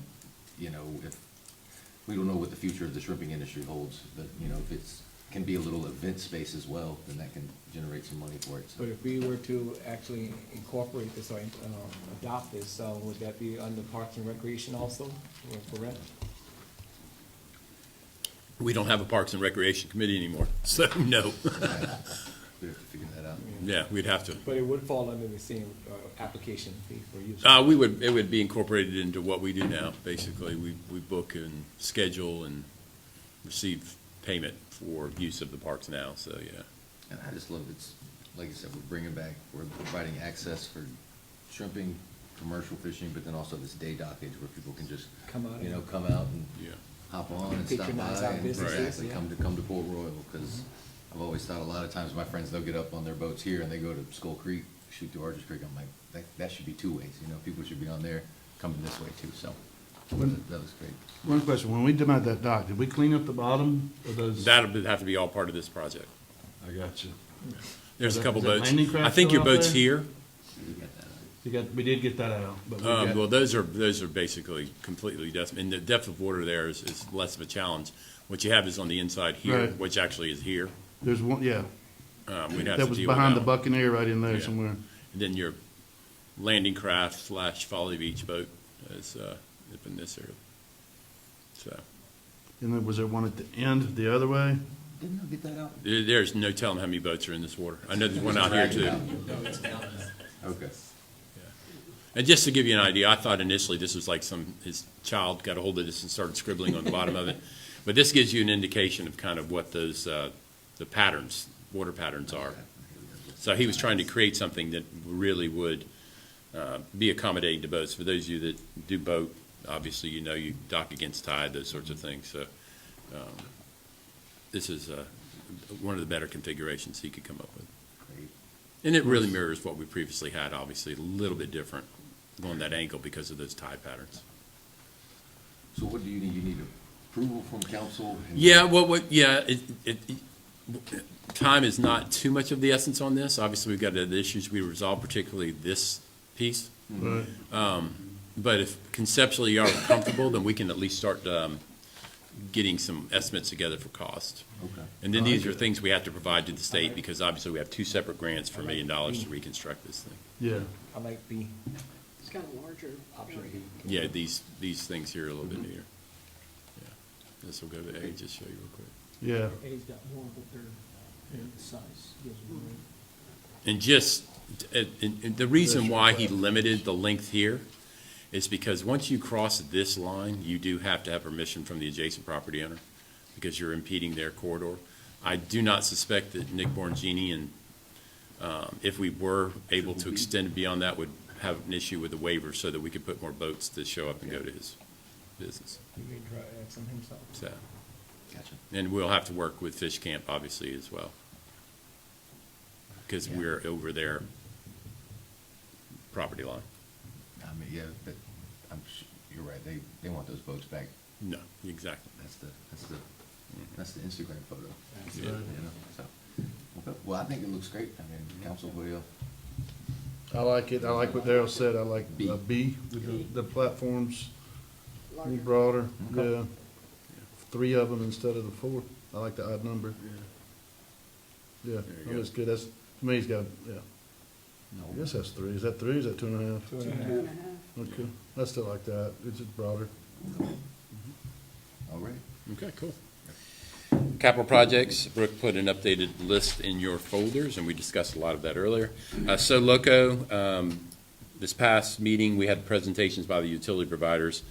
you know, if, we don't know what the future of the shrimping industry holds, but, you know, if it's, can be a little event space as well, then that can generate some money for it. So. But if we were to actually incorporate this or adopt this, would that be under Parks and Recreation also, or for rent? We don't have a Parks and Recreation Committee anymore, so no. We have to figure that out. Yeah, we'd have to. But it would fall under the same application fee for use? It would be incorporated into what we do now, basically. We book and schedule and receive payment for use of the parks now, so, yeah. And I just love it's, like you said, we're providing access for shrimping, commercial fishing, but then also this day dockage where people can just, Come out you know, and- come out and hop on and stop by Patronize our and businesses, exactly, yeah. come to Port Royal, because I've always thought a lot of times my friends, they'll get up on their boats here and they go to Skull Creek, shoot through Arches Creek. I'm like, that should be two ways, you know, people should be on there, coming this way too, so that was great. One question, when we demoed that dock, did we clean up the bottom of those? That'll have to be all part of this project. I got you. There's a Is couple that boats. landing craft I think still your out boat's there? here. We did get that out, but we got. Well, those are basically completely depth, and the depth of water there is less of a challenge. What you have is on the inside here, Right. which actually is here. There's one, yeah. We'd have That to was deal with behind that the one. Buccaneer right in there Yeah. somewhere. And then your landing craft / folly beach boat is up in this area. So And then was there one at the end, the other way? Didn't I get that out? there's no telling how many boats are in this water. I know there's one out here too. Okay. And just to give you an idea, I thought initially this was like his child got a hold of this and started scribbling on the bottom of it. But this gives you an indication of kind of what those, the patterns, water patterns are. So he was trying to create something that really would be accommodating to boats. For those of you that do boat, obviously, you know, you dock against tide, those sorts of things. So this is one of the better configurations he could come up with. Great. And it really mirrors what we previously had, obviously, a little bit different on that angle because of those tide patterns. So what do you need? You need approval from council? Yeah, time is not too much of the essence on this. Obviously, we've got the issues we resolve, particularly this piece. Right. But if conceptually you are comfortable, then we can at least start getting some estimates together for cost. Okay. And then Oh, these are good. things we have to provide to the state, because obviously we have 2 separate grants for $1 million to reconstruct this thing. Yeah. I like B. It's kind of larger. Option B. Yeah, these things here are a little bit neater. Yeah. This will go to A, just show you real quick. Yeah. A's got more, but they're the size gives them room. And just, and the reason why he limited the length here is because once you cross this line, you do have to have permission from the adjacent property owner, because you're impeding their corridor. I do not suspect that Nick Borgini, and if we were able to extend beyond that, would have an issue with the waiver so that we could put more boats to show up and go to his business. He may try asking himself. So, Gotcha. and we'll have to work with Fish Camp, obviously, as well, because we're over their property line. I mean, yeah, but you're right, they want those boats back. No, exactly. That's the Instagram photo. Yeah. You know, so. Okay. Well, I think it looks great. I mean, Council will. I like it. I like what Darryl said. I like B. B with the platforms Larger. broader. Okay. Yeah. 3 of them instead of the 4. I like the odd number. Yeah. you That's good. That's, to me, he's got, yeah. No. I guess that's 3. Is that 3? Is that 2.5? 2.5. Okay. I still like that. It's just broader. All right. Okay, cool. Capital projects, Brooke put an updated list in your folders, and we discussed a lot of that earlier. So Loco, this past meeting, we had presentations by the utility providers.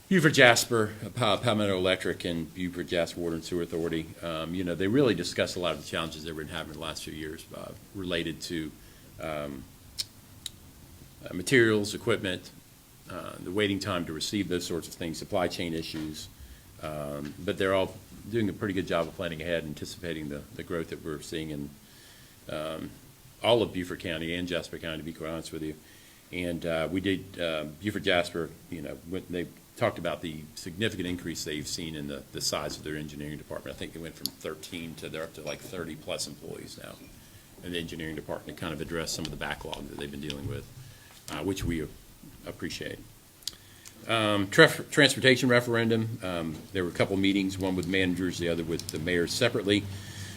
Beaufort Jasper, Palmetto Electric, and Beaufort Jasper Water and Sewer Authority. You know, they really discussed a lot of the challenges they've been having the last few years related to materials, equipment, the waiting time to receive those sorts of things, supply chain issues. But they're all doing a pretty good job of planning ahead, anticipating the growth that we're seeing in all of Beaufort County and Jasper County, to be quite honest with you. And we did, Beaufort Jasper, you know, they talked about the significant increase they've seen in the size of their engineering department. I think they went from 13 to they're up to like 30-plus employees now in the engineering department to kind of address some of the backlog that they've been dealing with, which we appreciate. Transportation referendum, there were a couple meetings, one with managers, the other with the mayors separately,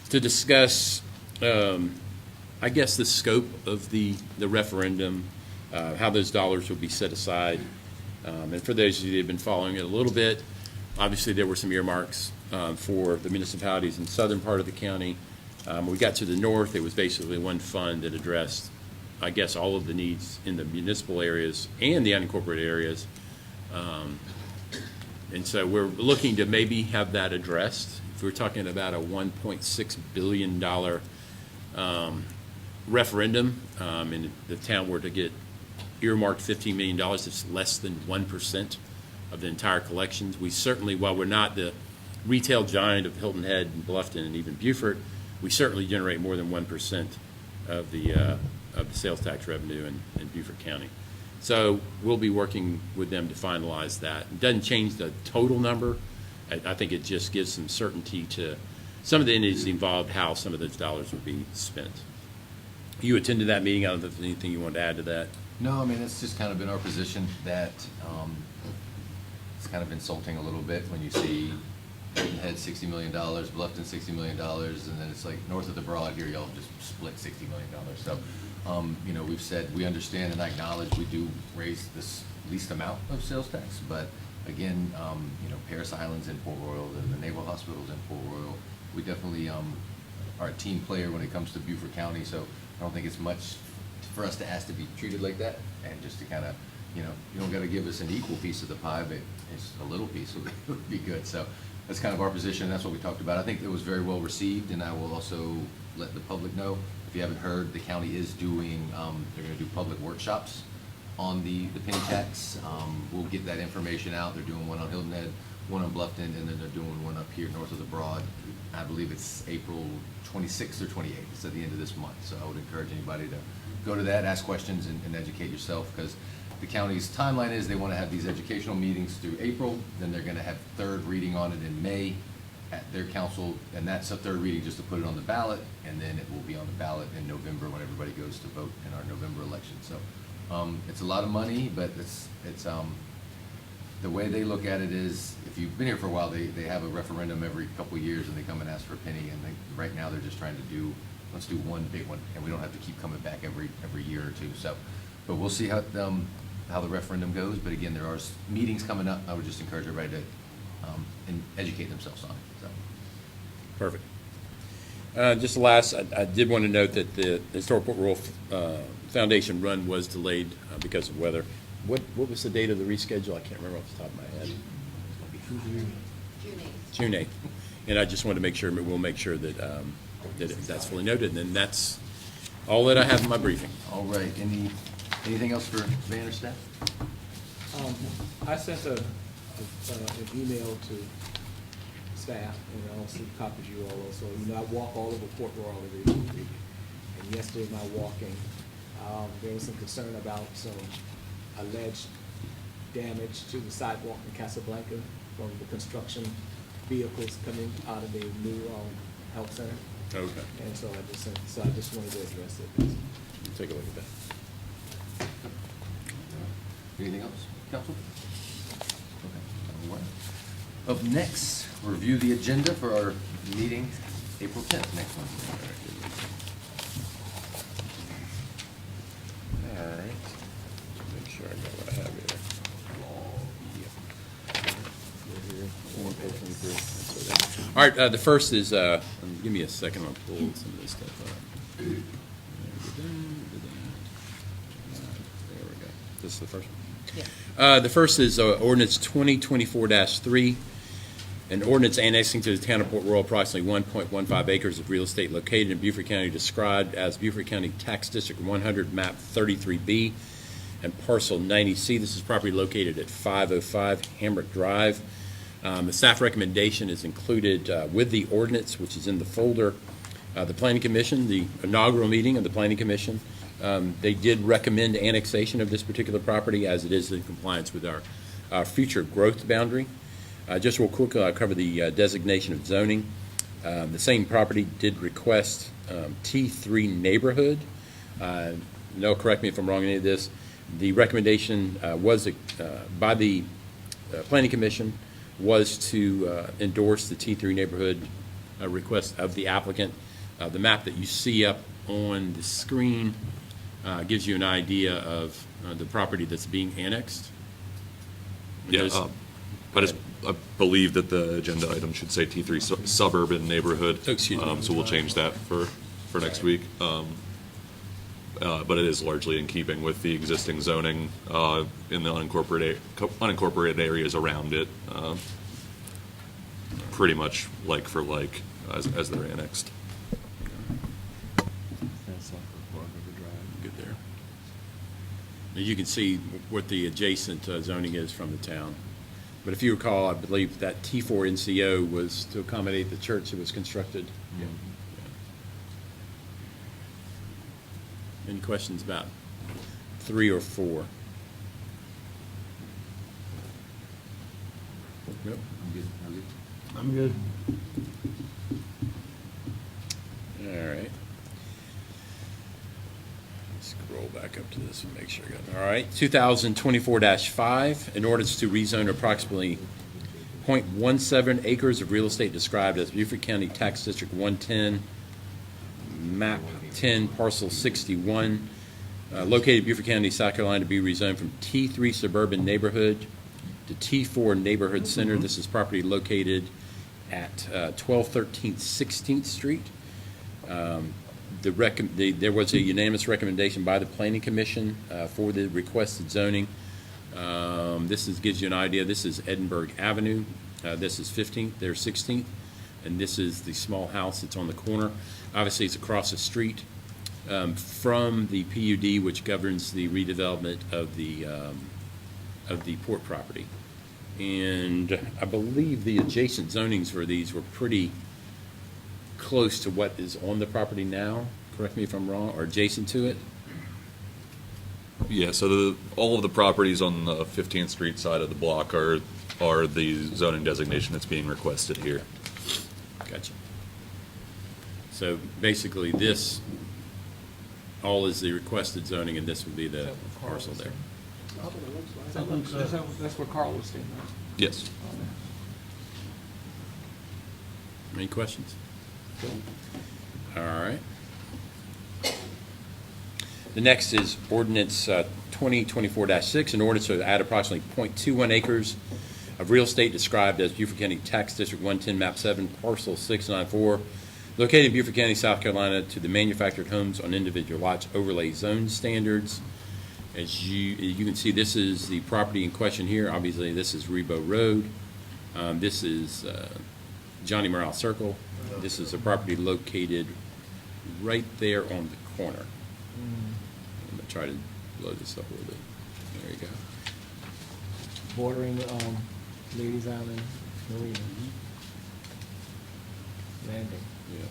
to discuss, I guess, the scope of the referendum, how those dollars will be set aside. And for those of you that have been following it a little bit, obviously there were some earmarks for the municipalities in the southern part of the county. When we got to the north, it was basically one fund that addressed, I guess, all of the needs in the municipal areas and the unincorporated areas. And so we're looking to maybe have that addressed. If we're talking about a $1.6 billion referendum, and the town were to get earmarked $15 million, it's less than 1% of the entire collections. We certainly, while we're not the retail giant of Hilton Head and Bluffton and even Beaufort, we certainly generate more than 1% of the sales tax revenue in Beaufort County. So we'll be working with them to finalize that. It doesn't change the total number. I think it just gives some certainty to some of the entities involved how some of those dollars would be spent. You attended that meeting. I don't know if there's anything you want to add to that. No, I mean, it's just kind of been our position that it's kind of insulting a little bit when you see Hilton Head $60 million, Bluffton $60 million, and then it's like north of the Broad here, y'all just split $60 million. So, you know, we've said we understand and I acknowledge we do raise this least amount of sales tax, but again, you know, Paris Island's in Port Royal, the Naval Hospital's in Port Royal. We definitely are a team player when it comes to Beaufort County, so I don't think it's much for us to ask to be treated like that, and just to kind of, you know, you don't got to give us an equal piece of the pie, but it's a little piece would be good. So that's kind of our position. That's what we talked about. I think it was very well received, and I will also let the public know. If you haven't heard, the county is doing, they're going to do public workshops on the penny tax. We'll get that information out. They're doing one on Hilton Head, one on Bluffton, and then they're doing one up here north of the Broad. I believe it's April 26th or 28th. It's at the end of this month. So I would encourage anybody to go to that, ask questions, and educate yourself, because the county's timeline is they want to have these educational meetings through April, then they're going to have third reading on it in May at their council, and that's a third reading just to put it on the ballot, and then it will be on the ballot in November when everybody goes to vote in our November election. So it's a lot of money, but it's the way they look at it is, if you've been here for a while, they have a referendum every couple of years and they come and ask for a penny, and right now they're just trying to do, let's do one big one, and we don't have to keep coming back every year or two, so. But we'll see how the referendum goes, but again, there are meetings coming up. I would just encourage everybody to, and educate themselves on it, so. Perfect. Just last, I did want to note that the Historic Port Royal Foundation run was delayed because of weather. What was the date of the reschedule? I can't remember off the top of my head. June 8th. And I just wanted to make sure, we'll make sure that, that's fully noted, and then that's all that I have in my briefing. All right, anything else for Van or staff? I sent an email to staff, and I also copied you all also. I walk all over Port Royal every week. And yesterday, my walking, there was some concern about some alleged damage to the sidewalk in Casablanca from the construction vehicles coming out of the new health center. Okay. And so I just wanted to address it. Take a look at that. Anything else, council? Okay. All right. Up next, review the agenda for our meeting April 10th, next month. All right. Make sure I got what I have here. All right, the first is, give me a second, I'll pull some of this stuff up. There we go. This is the first one? Yeah. The first is ordinance 2024-3, an ordinance annexing to the town of Port Royal approximately 1.15 acres of real estate located in Beaufort County described as Beaufort County Tax District 100, map 33B, and parcel 90C. This is property located at 505 Hamrick Drive. The staff recommendation is included with the ordinance, which is in the folder. The Planning Commission, the inaugural meeting of the Planning Commission, they did recommend annexation of this particular property as it is in compliance with our future growth boundary. Just real quick, I'll cover the designation of zoning. The same property did request T3 neighborhood. No, correct me if I'm wrong in any of this. The recommendation was by the Planning Commission was to endorse the T3 neighborhood request of the applicant. The map that you see up on the screen gives you an idea of the property that's being annexed. Yeah, I believe that the agenda item should say T3 suburban neighborhood. Oh, excuse me. So we'll change that for next week. But it is largely in keeping with the existing zoning in the unincorporated areas around it. Pretty much like for like as they're annexed. Good there. Now you can see what the adjacent zoning is from the town. But if you recall, I believe that T4 NCO was to accommodate the church that was constructed. Yeah. Any questions about 3 or 4? Nope. I'm good. All right. Scroll back up to this and make sure I got it. All right. 2024-5, an ordinance to rezone approximately 0.17 acres of real estate described as Beaufort County Tax District 110, map 10, parcel 61, located in Beaufort County, South Carolina, to be rezoned from T3 suburban neighborhood to T4 neighborhood center. This is property located at 1213 16th Street. There was a unanimous recommendation by the Planning Commission for the requested zoning. This gives you an idea. This is Edinburgh Avenue. This is 15th. There's 16th. And this is the small house that's on the corner. Obviously, it's across the street from the PUD, which governs the redevelopment of the port property. And I believe the adjacent zonings for these were pretty close to what is on the property now. Correct me if I'm wrong, or adjacent to it. Yeah, so all of the properties on the 15th Street side of the block are the zoning designation that's being requested here. Gotcha. So basically, this all is the requested zoning, and this would be the parcel there. That's where Carl was standing, right? Yes. Any questions? All right. The next is ordinance 2024-6, an ordinance to add approximately .21 acres of real estate described as Beaufort County Tax District 110, Map 7, Parcel 694, located in Beaufort County, South Carolina, to the manufactured homes on individual lots overlay zone standards. As you can see, this is the property in question here. Obviously, this is Rebo Road. This is Johnny Morale Circle. This is a property located right there on the corner. I'm going to try to blow this up a little bit. There you go. Bordering Ladies Island Marina. Landing. Yeah.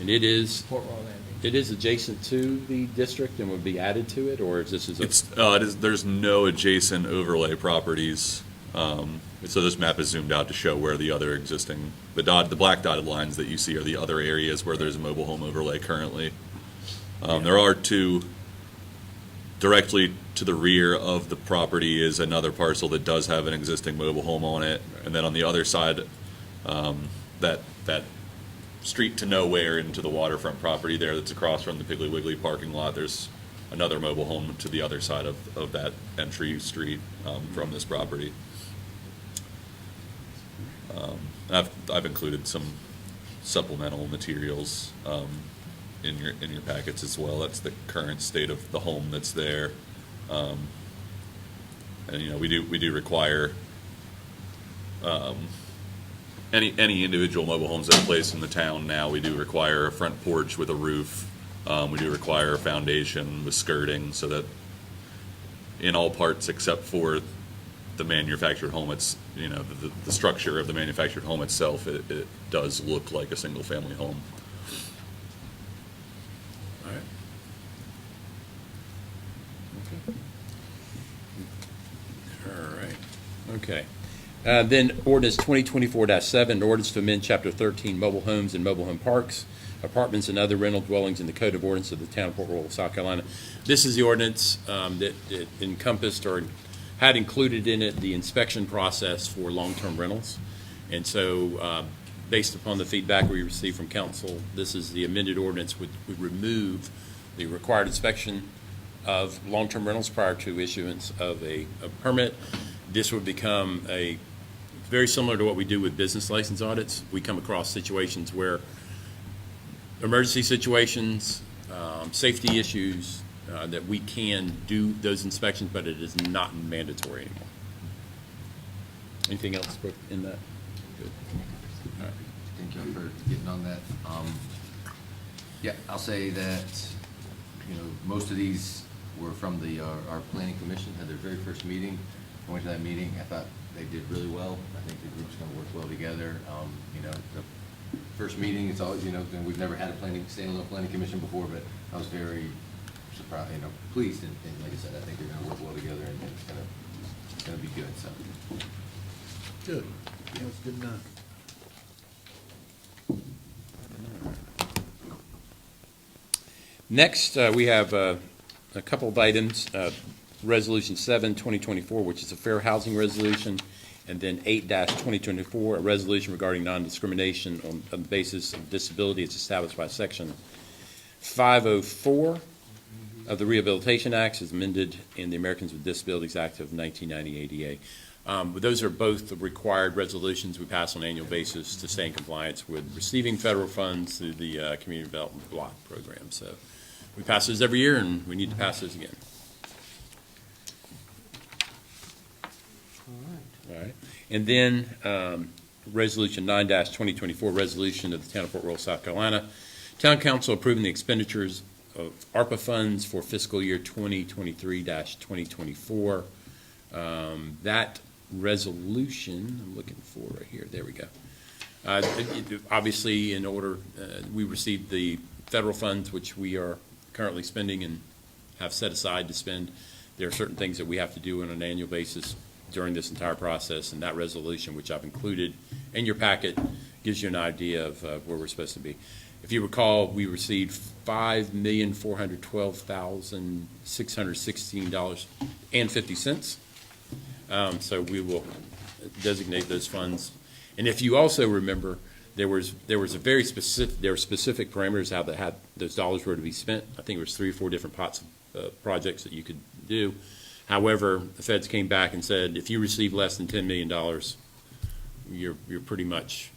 And it is Port Royal Landing. it is adjacent to the district and would be added to it, or is this is There's no adjacent overlay properties. So this map is zoomed out to show where the other existing, the black dotted lines that you see are the other areas where there's a mobile home overlay currently. There are two directly to the rear of the property is another parcel that does have an existing mobile home on it, and then on the other side, that street to nowhere into the waterfront property there that's across from the Piggly Wiggly parking lot, there's another mobile home to the other side of that entry street from this property. I've included some supplemental materials in your packets as well. That's the current state of the home that's there, and we do require any individual mobile homes that are placed in the town now. We do require a front porch with a roof. We do require a foundation with skirting, so that in all parts except for the manufactured home, it's the structure of the manufactured home itself, it does look like a single family home. All right. Okay. All right. Okay. Then ordinance 2024-7, an ordinance to amend Chapter 13, mobile homes and mobile home parks, apartments and other rental dwellings in the Code of Ordinance of the Town of Port Royal, South Carolina. This is the ordinance that encompassed or had included in it the inspection process for long-term rentals. And so based upon the feedback we received from council, this is the amended ordinance would remove the required inspection of long-term rentals prior to issuance of a permit. This would become very similar to what we do with business license audits. We come across situations where emergency situations, safety issues, that we can do those inspections, but it is not mandatory anymore. Anything else in that? Good. All right. Thank you for getting on that. Yeah, I'll say that, most of these were from our planning commission, had their very first meeting. I went to that meeting, I thought they did really well. I think the group's gonna work well together. The first meeting, it's always, we've never had a standalone planning commission before, but I was very surprised, pleased, and like I said, I think they're gonna work well together, and it's gonna be good, so. Good. That's good enough. Next, we have a couple of items. Resolution 7, 2024, which is a fair housing resolution, and then 8-2024, a resolution regarding non-discrimination on the basis of disability. It's established by Section 504 of the Rehabilitation Act, as amended in the Americans with Disabilities Act of 1990 ADA. Those are both the required resolutions we pass on an annual basis to stay in compliance with receiving federal funds through the Community Development Block Program. So we pass those every year, and we need to pass those again. All right. And then Resolution 9-2024, resolution of the Town of Port Royal, South Carolina. Town Council approving the expenditures of ARPA funds for fiscal year 2023-2024. That resolution, I'm looking for right here. There we go. Obviously, in order, we received the federal funds, which we are currently spending and have set aside to spend. There are certain things that we have to do on an annual basis during this entire process, and that resolution, which I've included in your packet, gives you an idea of where we're supposed to be. If you recall, we received $5,412,616 and 50 cents. So we will designate those funds. And if you also remember, there were specific parameters how those dollars were to be spent. I think it was 3 or 4 different pots of projects that you could do. However, the feds came back and said, if you receive less than $10 million, you're pretty much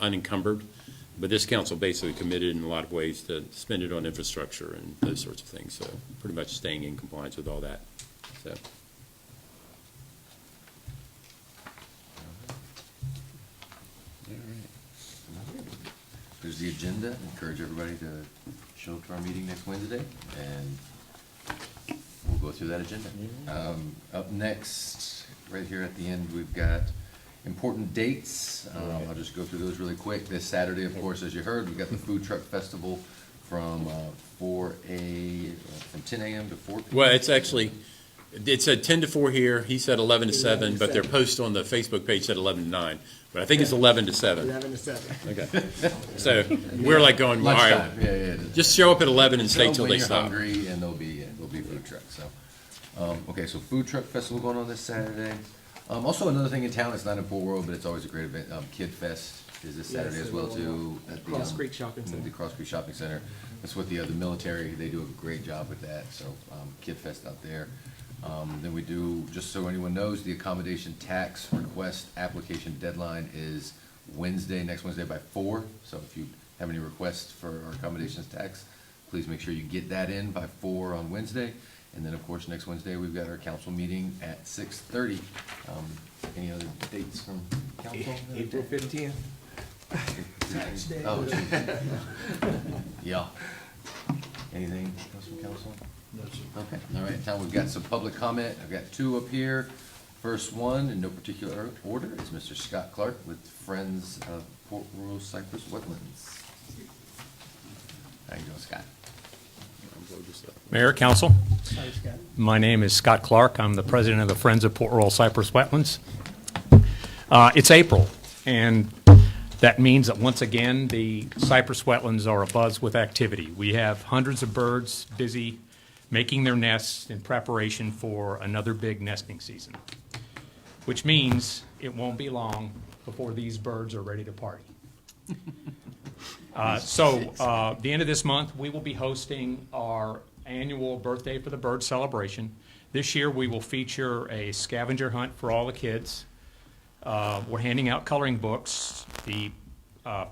unencumbered. But this council basically committed in a lot of ways to spend it on infrastructure and those sorts of things. So pretty much staying in compliance with all that. So. There's the agenda. Encourage everybody to show up to our meeting next Wednesday, and we'll go through that agenda. Up next, right here at the end, we've got important dates. I'll just go through those really quick. This Saturday, of course, as you heard, we've got the Food Truck Festival from 10 a.m. to 4 p.m. Well, it said 10 to 4 here. He said 11 to 7, but their post on the Facebook page said 11 to 9. But I think it's 11 to 7. 11 to 7. Okay. So we're like going, all right, Lunchtime. Yeah. just show up at 11 and stay Show till when they you're stop. hungry, and there'll be food trucks. So, okay, so Food Truck Festival going on this Saturday. Also another thing in town. It's not in Port Royal, but it's always a great event. Kid Fest is this Saturday as well too. At the Cross Creek Shopping Center. The Cross Creek Shopping Center. That's with the military. They do a great job with that. So Kid Fest out there. Then we do, just so anyone knows, the accommodation tax request application deadline is next Wednesday by 4. So if you have any requests for our accommodations tax, please make sure you get that in by 4 on Wednesday. And then, of course, next Wednesday, we've got our council meeting at 6:30. Any other dates from council? April 15th. Tax Day. Oh, yeah. Anything else from council? No, sir. Okay, all right, now we've got some public comment. I've got 2 up here. First one, in no particular order, is Mr. Scott Clark with Friends of Port Royal Cypress Wetlands. How you doing, Scott? Mayor, Council, my name is Scott Clark. I'm the president of the Friends of Port Royal Cypress Wetlands. It's April, and that means that once again the cypress wetlands are abuzz with activity. We have hundreds of birds busy making their nests in preparation for another big nesting season, which means it won't be long before these birds are ready to party. The end of this month, we will be hosting our annual Birthday for the Bird celebration. This year, we will feature a scavenger hunt for all the kids. We're handing out coloring books. The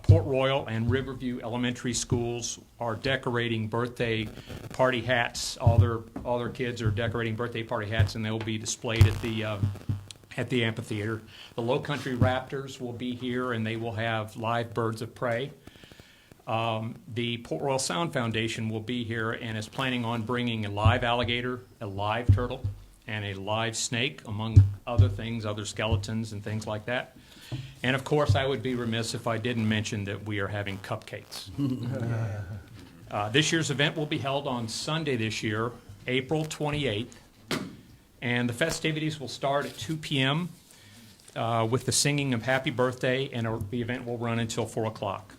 Port Royal and Riverview Elementary Schools are decorating birthday party hats. All their kids are decorating birthday party hats, and they will be displayed at the amphitheater. The Low Country Raptors will be here, and they will have live birds of prey. The Port Royal Sound Foundation will be here and is planning on bringing a live alligator, a live turtle, and a live snake, among other things, other skeletons and things like that. And of course, I would be remiss if I didn't mention that we are having cupcakes. This year's event will be held on Sunday this year, April 28th, and the festivities will start at 2 p.m. With the singing of Happy Birthday, and the event will run until 4 o'clock.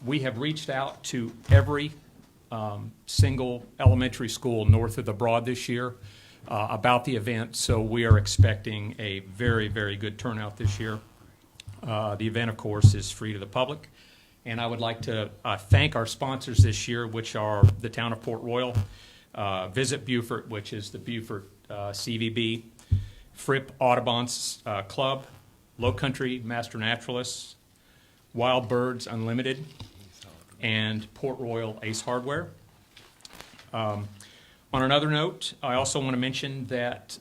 We have reached out to every single elementary school north of the Broad this year about the event, so we are expecting a very, very good turnout this year. The event, of course, is free to the public, and I would like to thank our sponsors this year, which are the Town of Port Royal, Visit Beaufort, which is the Beaufort CVB, Fripp Audubon's Club, Low Country Master Naturalists, Wild Birds Unlimited, and Port Royal Ace Hardware. On another note, I also want to mention that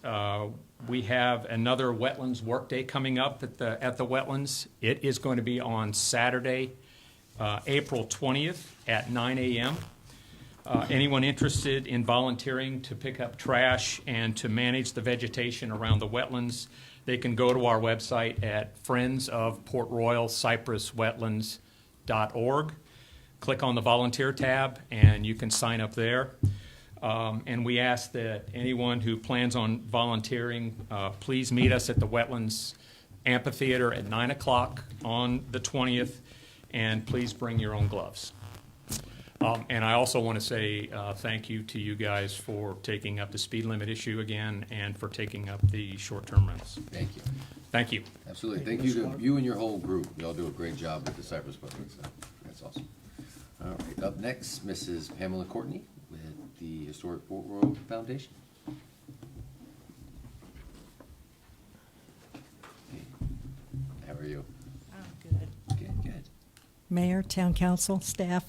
we have another Wetlands Workday coming up at the Wetlands. It is going to be on Saturday, April 20th at 9 a.m. Anyone interested in volunteering to pick up trash and to manage the vegetation around the wetlands, they can go to our website at friendsofportroyalcypresswetlands.org. Click on the volunteer tab and you can sign up there. And we ask that anyone who plans on volunteering, please meet us at the Wetlands Amphitheater at 9 o'clock on the 20th, and please bring your own gloves. And I also want to say thank you to you guys for taking up the speed limit issue again and for taking up the short-term rentals. Thank you. Thank you. Absolutely. Thank you to you and your whole group. You all do a great job with the Cypress Project, so that's awesome. All right, up next, Mrs. Pamela Courtney with the Historic Fort Royal Foundation. Hey, how are you? Good. Good. Mayor, Town Council, staff.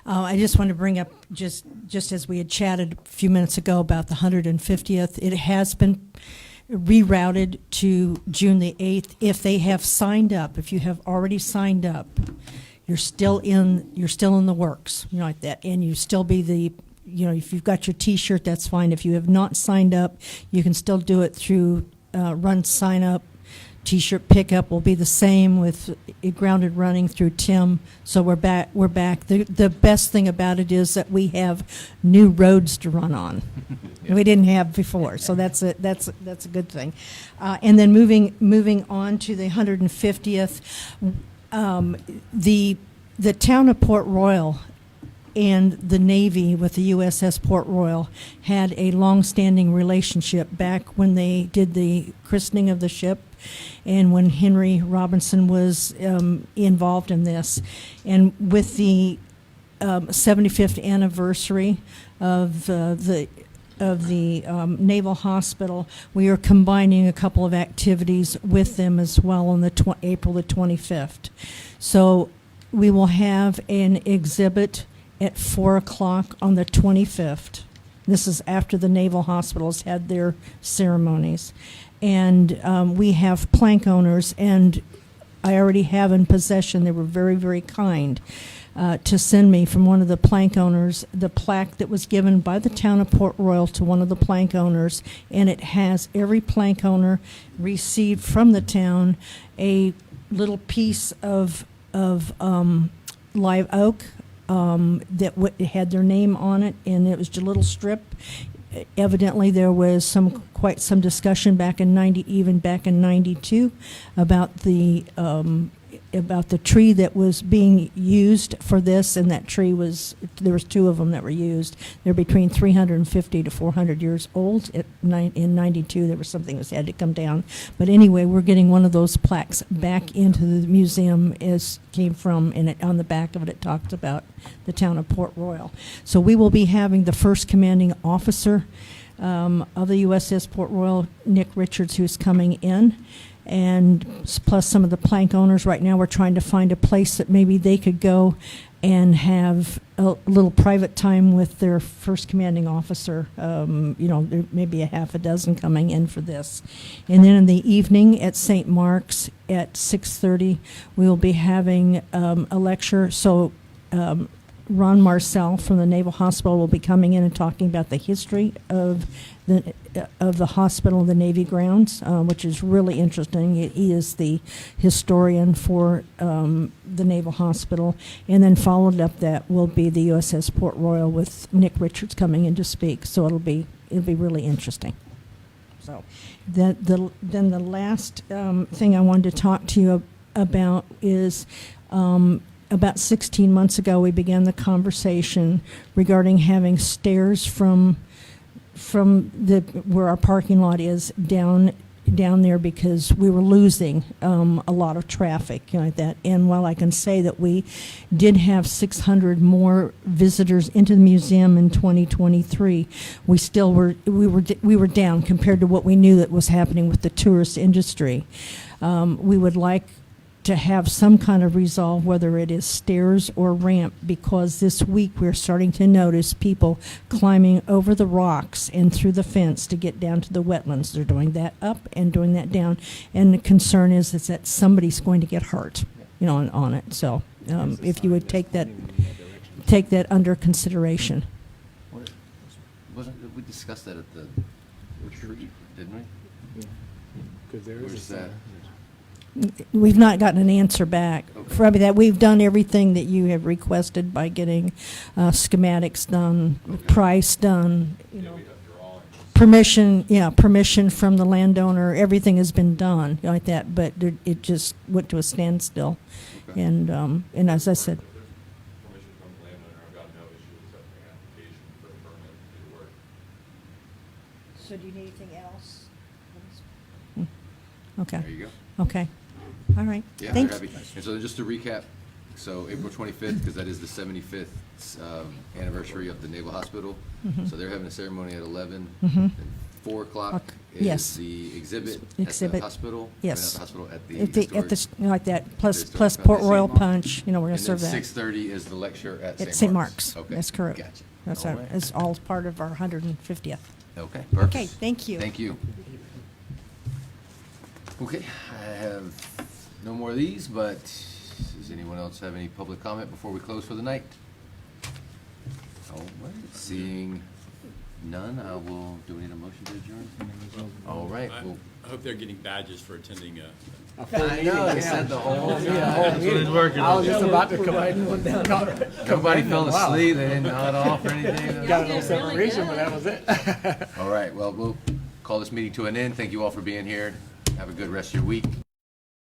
I just want to bring up, just as we had chatted a few minutes ago about the 150th, it has been rerouted to June the 8th. If they have signed up, if you have already signed up, you're still in the works, you know, like that, and you still be the, you know, if you've got your T-shirt, that's fine. If you have not signed up, you can still do it through Run Sign Up. T-shirt pickup will be the same with Grounded Running through Tim. So we're back. The best thing about it is that we have new roads to run on. Yeah. We didn't have before, so that's a good thing. And then moving on to the 150th, the town of Port Royal and the Navy with the USS Port Royal had a long-standing relationship back when they did the christening of the ship and when Henry Robinson was involved in this. And with the 75th anniversary of the Naval Hospital, we are combining a couple of activities with them as well on the April the 25th. So we will have an exhibit at 4 o'clock on the 25th. This is after the Naval Hospitals had their ceremonies. And we have plank owners, and I already have in possession, they were very, very kind, to send me from one of the plank owners the plaque that was given by the town of Port Royal to one of the plank owners, and it has every plank owner received from the town a little piece of live oak that had their name on it, and it was just a little strip. Evidently, there was quite some discussion back in 92 about the tree that was being used for this, and that tree there was 2 of them that were used. They're between 350 to 400 years old. In 92, there was something that had to come down. But anyway, we're getting one of those plaques back into the museum as came from, and on the back of it, it talks about the town of Port Royal. So we will be having the first commanding officer of the USS Port Royal, Nick Richards, who's coming in, and plus some of the plank owners. Right now we're trying to find a place that maybe they could go and have a little private time with their first commanding officer. You know, there may be a half a dozen coming in for this. And then in the evening at St. Mark's at 6:30, we will be having a lecture. So Ron Marcel from the Naval Hospital will be coming in and talking about the history of the hospital, the Navy grounds, which is really interesting. He is the historian for the Naval Hospital. And then followed up that will be the USS Port Royal with Nick Richards coming in to speak. So it'll be really interesting. So then the last thing I wanted to talk to you about is about 16 months ago, we began the conversation regarding having stairs from where our parking lot is down there, because we were losing a lot of traffic, you know, like that. And while I can say that we did have 600 more visitors into the museum in 2023, we still were down compared to what we knew that was happening with the tourist industry. We would like to have some kind of resolve, whether it is stairs or ramp, because this week we're starting to notice people climbing over the rocks and through the fence to get down to the wetlands. They're doing that up and doing that down, and the concern is that somebody's going to get hurt, you know, on it. So if you would take that under consideration. We discussed that at the retreat, didn't we? Yeah. Because there is Where's a that? We've not gotten an answer back. For that, we've done everything that you have requested by getting schematics done, price done, you know, permission from the landowner. Everything has been done like that, but it just went to a standstill. Okay. And as I said, Permission from the landowner. I've got anything else? Okay. There you go. Okay. All right. Yeah, Thank they're happy. And so just to recap, so April 25th, because that is the 75th anniversary of the Naval Hospital. Mhm. So they're having a ceremony at 11. Mhm. And 4 o'clock Yes. is the exhibit at Exhibit. the hospital. Yes. Not the hospital, at the At the, historic- like that, the plus historic Port St. Royal Mark's. Punch, you know, we're gonna serve that. And then 6:30 is the lecture at At St. Mark's. Mark's. Okay. That's correct. Gotcha. That's All our, right. it's all part of our 150th. Okay, perfect. Okay, thank you. Thank you. Okay, I have no more of these, but does anyone else have any public comment before we close for the night? All right, seeing none, I will, do we need a motion to adjourn? All right, well. I hope they're getting badges for attending I know, they said the whole time. That's what he's working on. I was just about to come right one down. Nobody fell Wow. asleep, they didn't nod off or anything? Got a little separation, but that was it. All right, well, we'll call this meeting to an end. Thank you all for being here. Have a good rest of your week.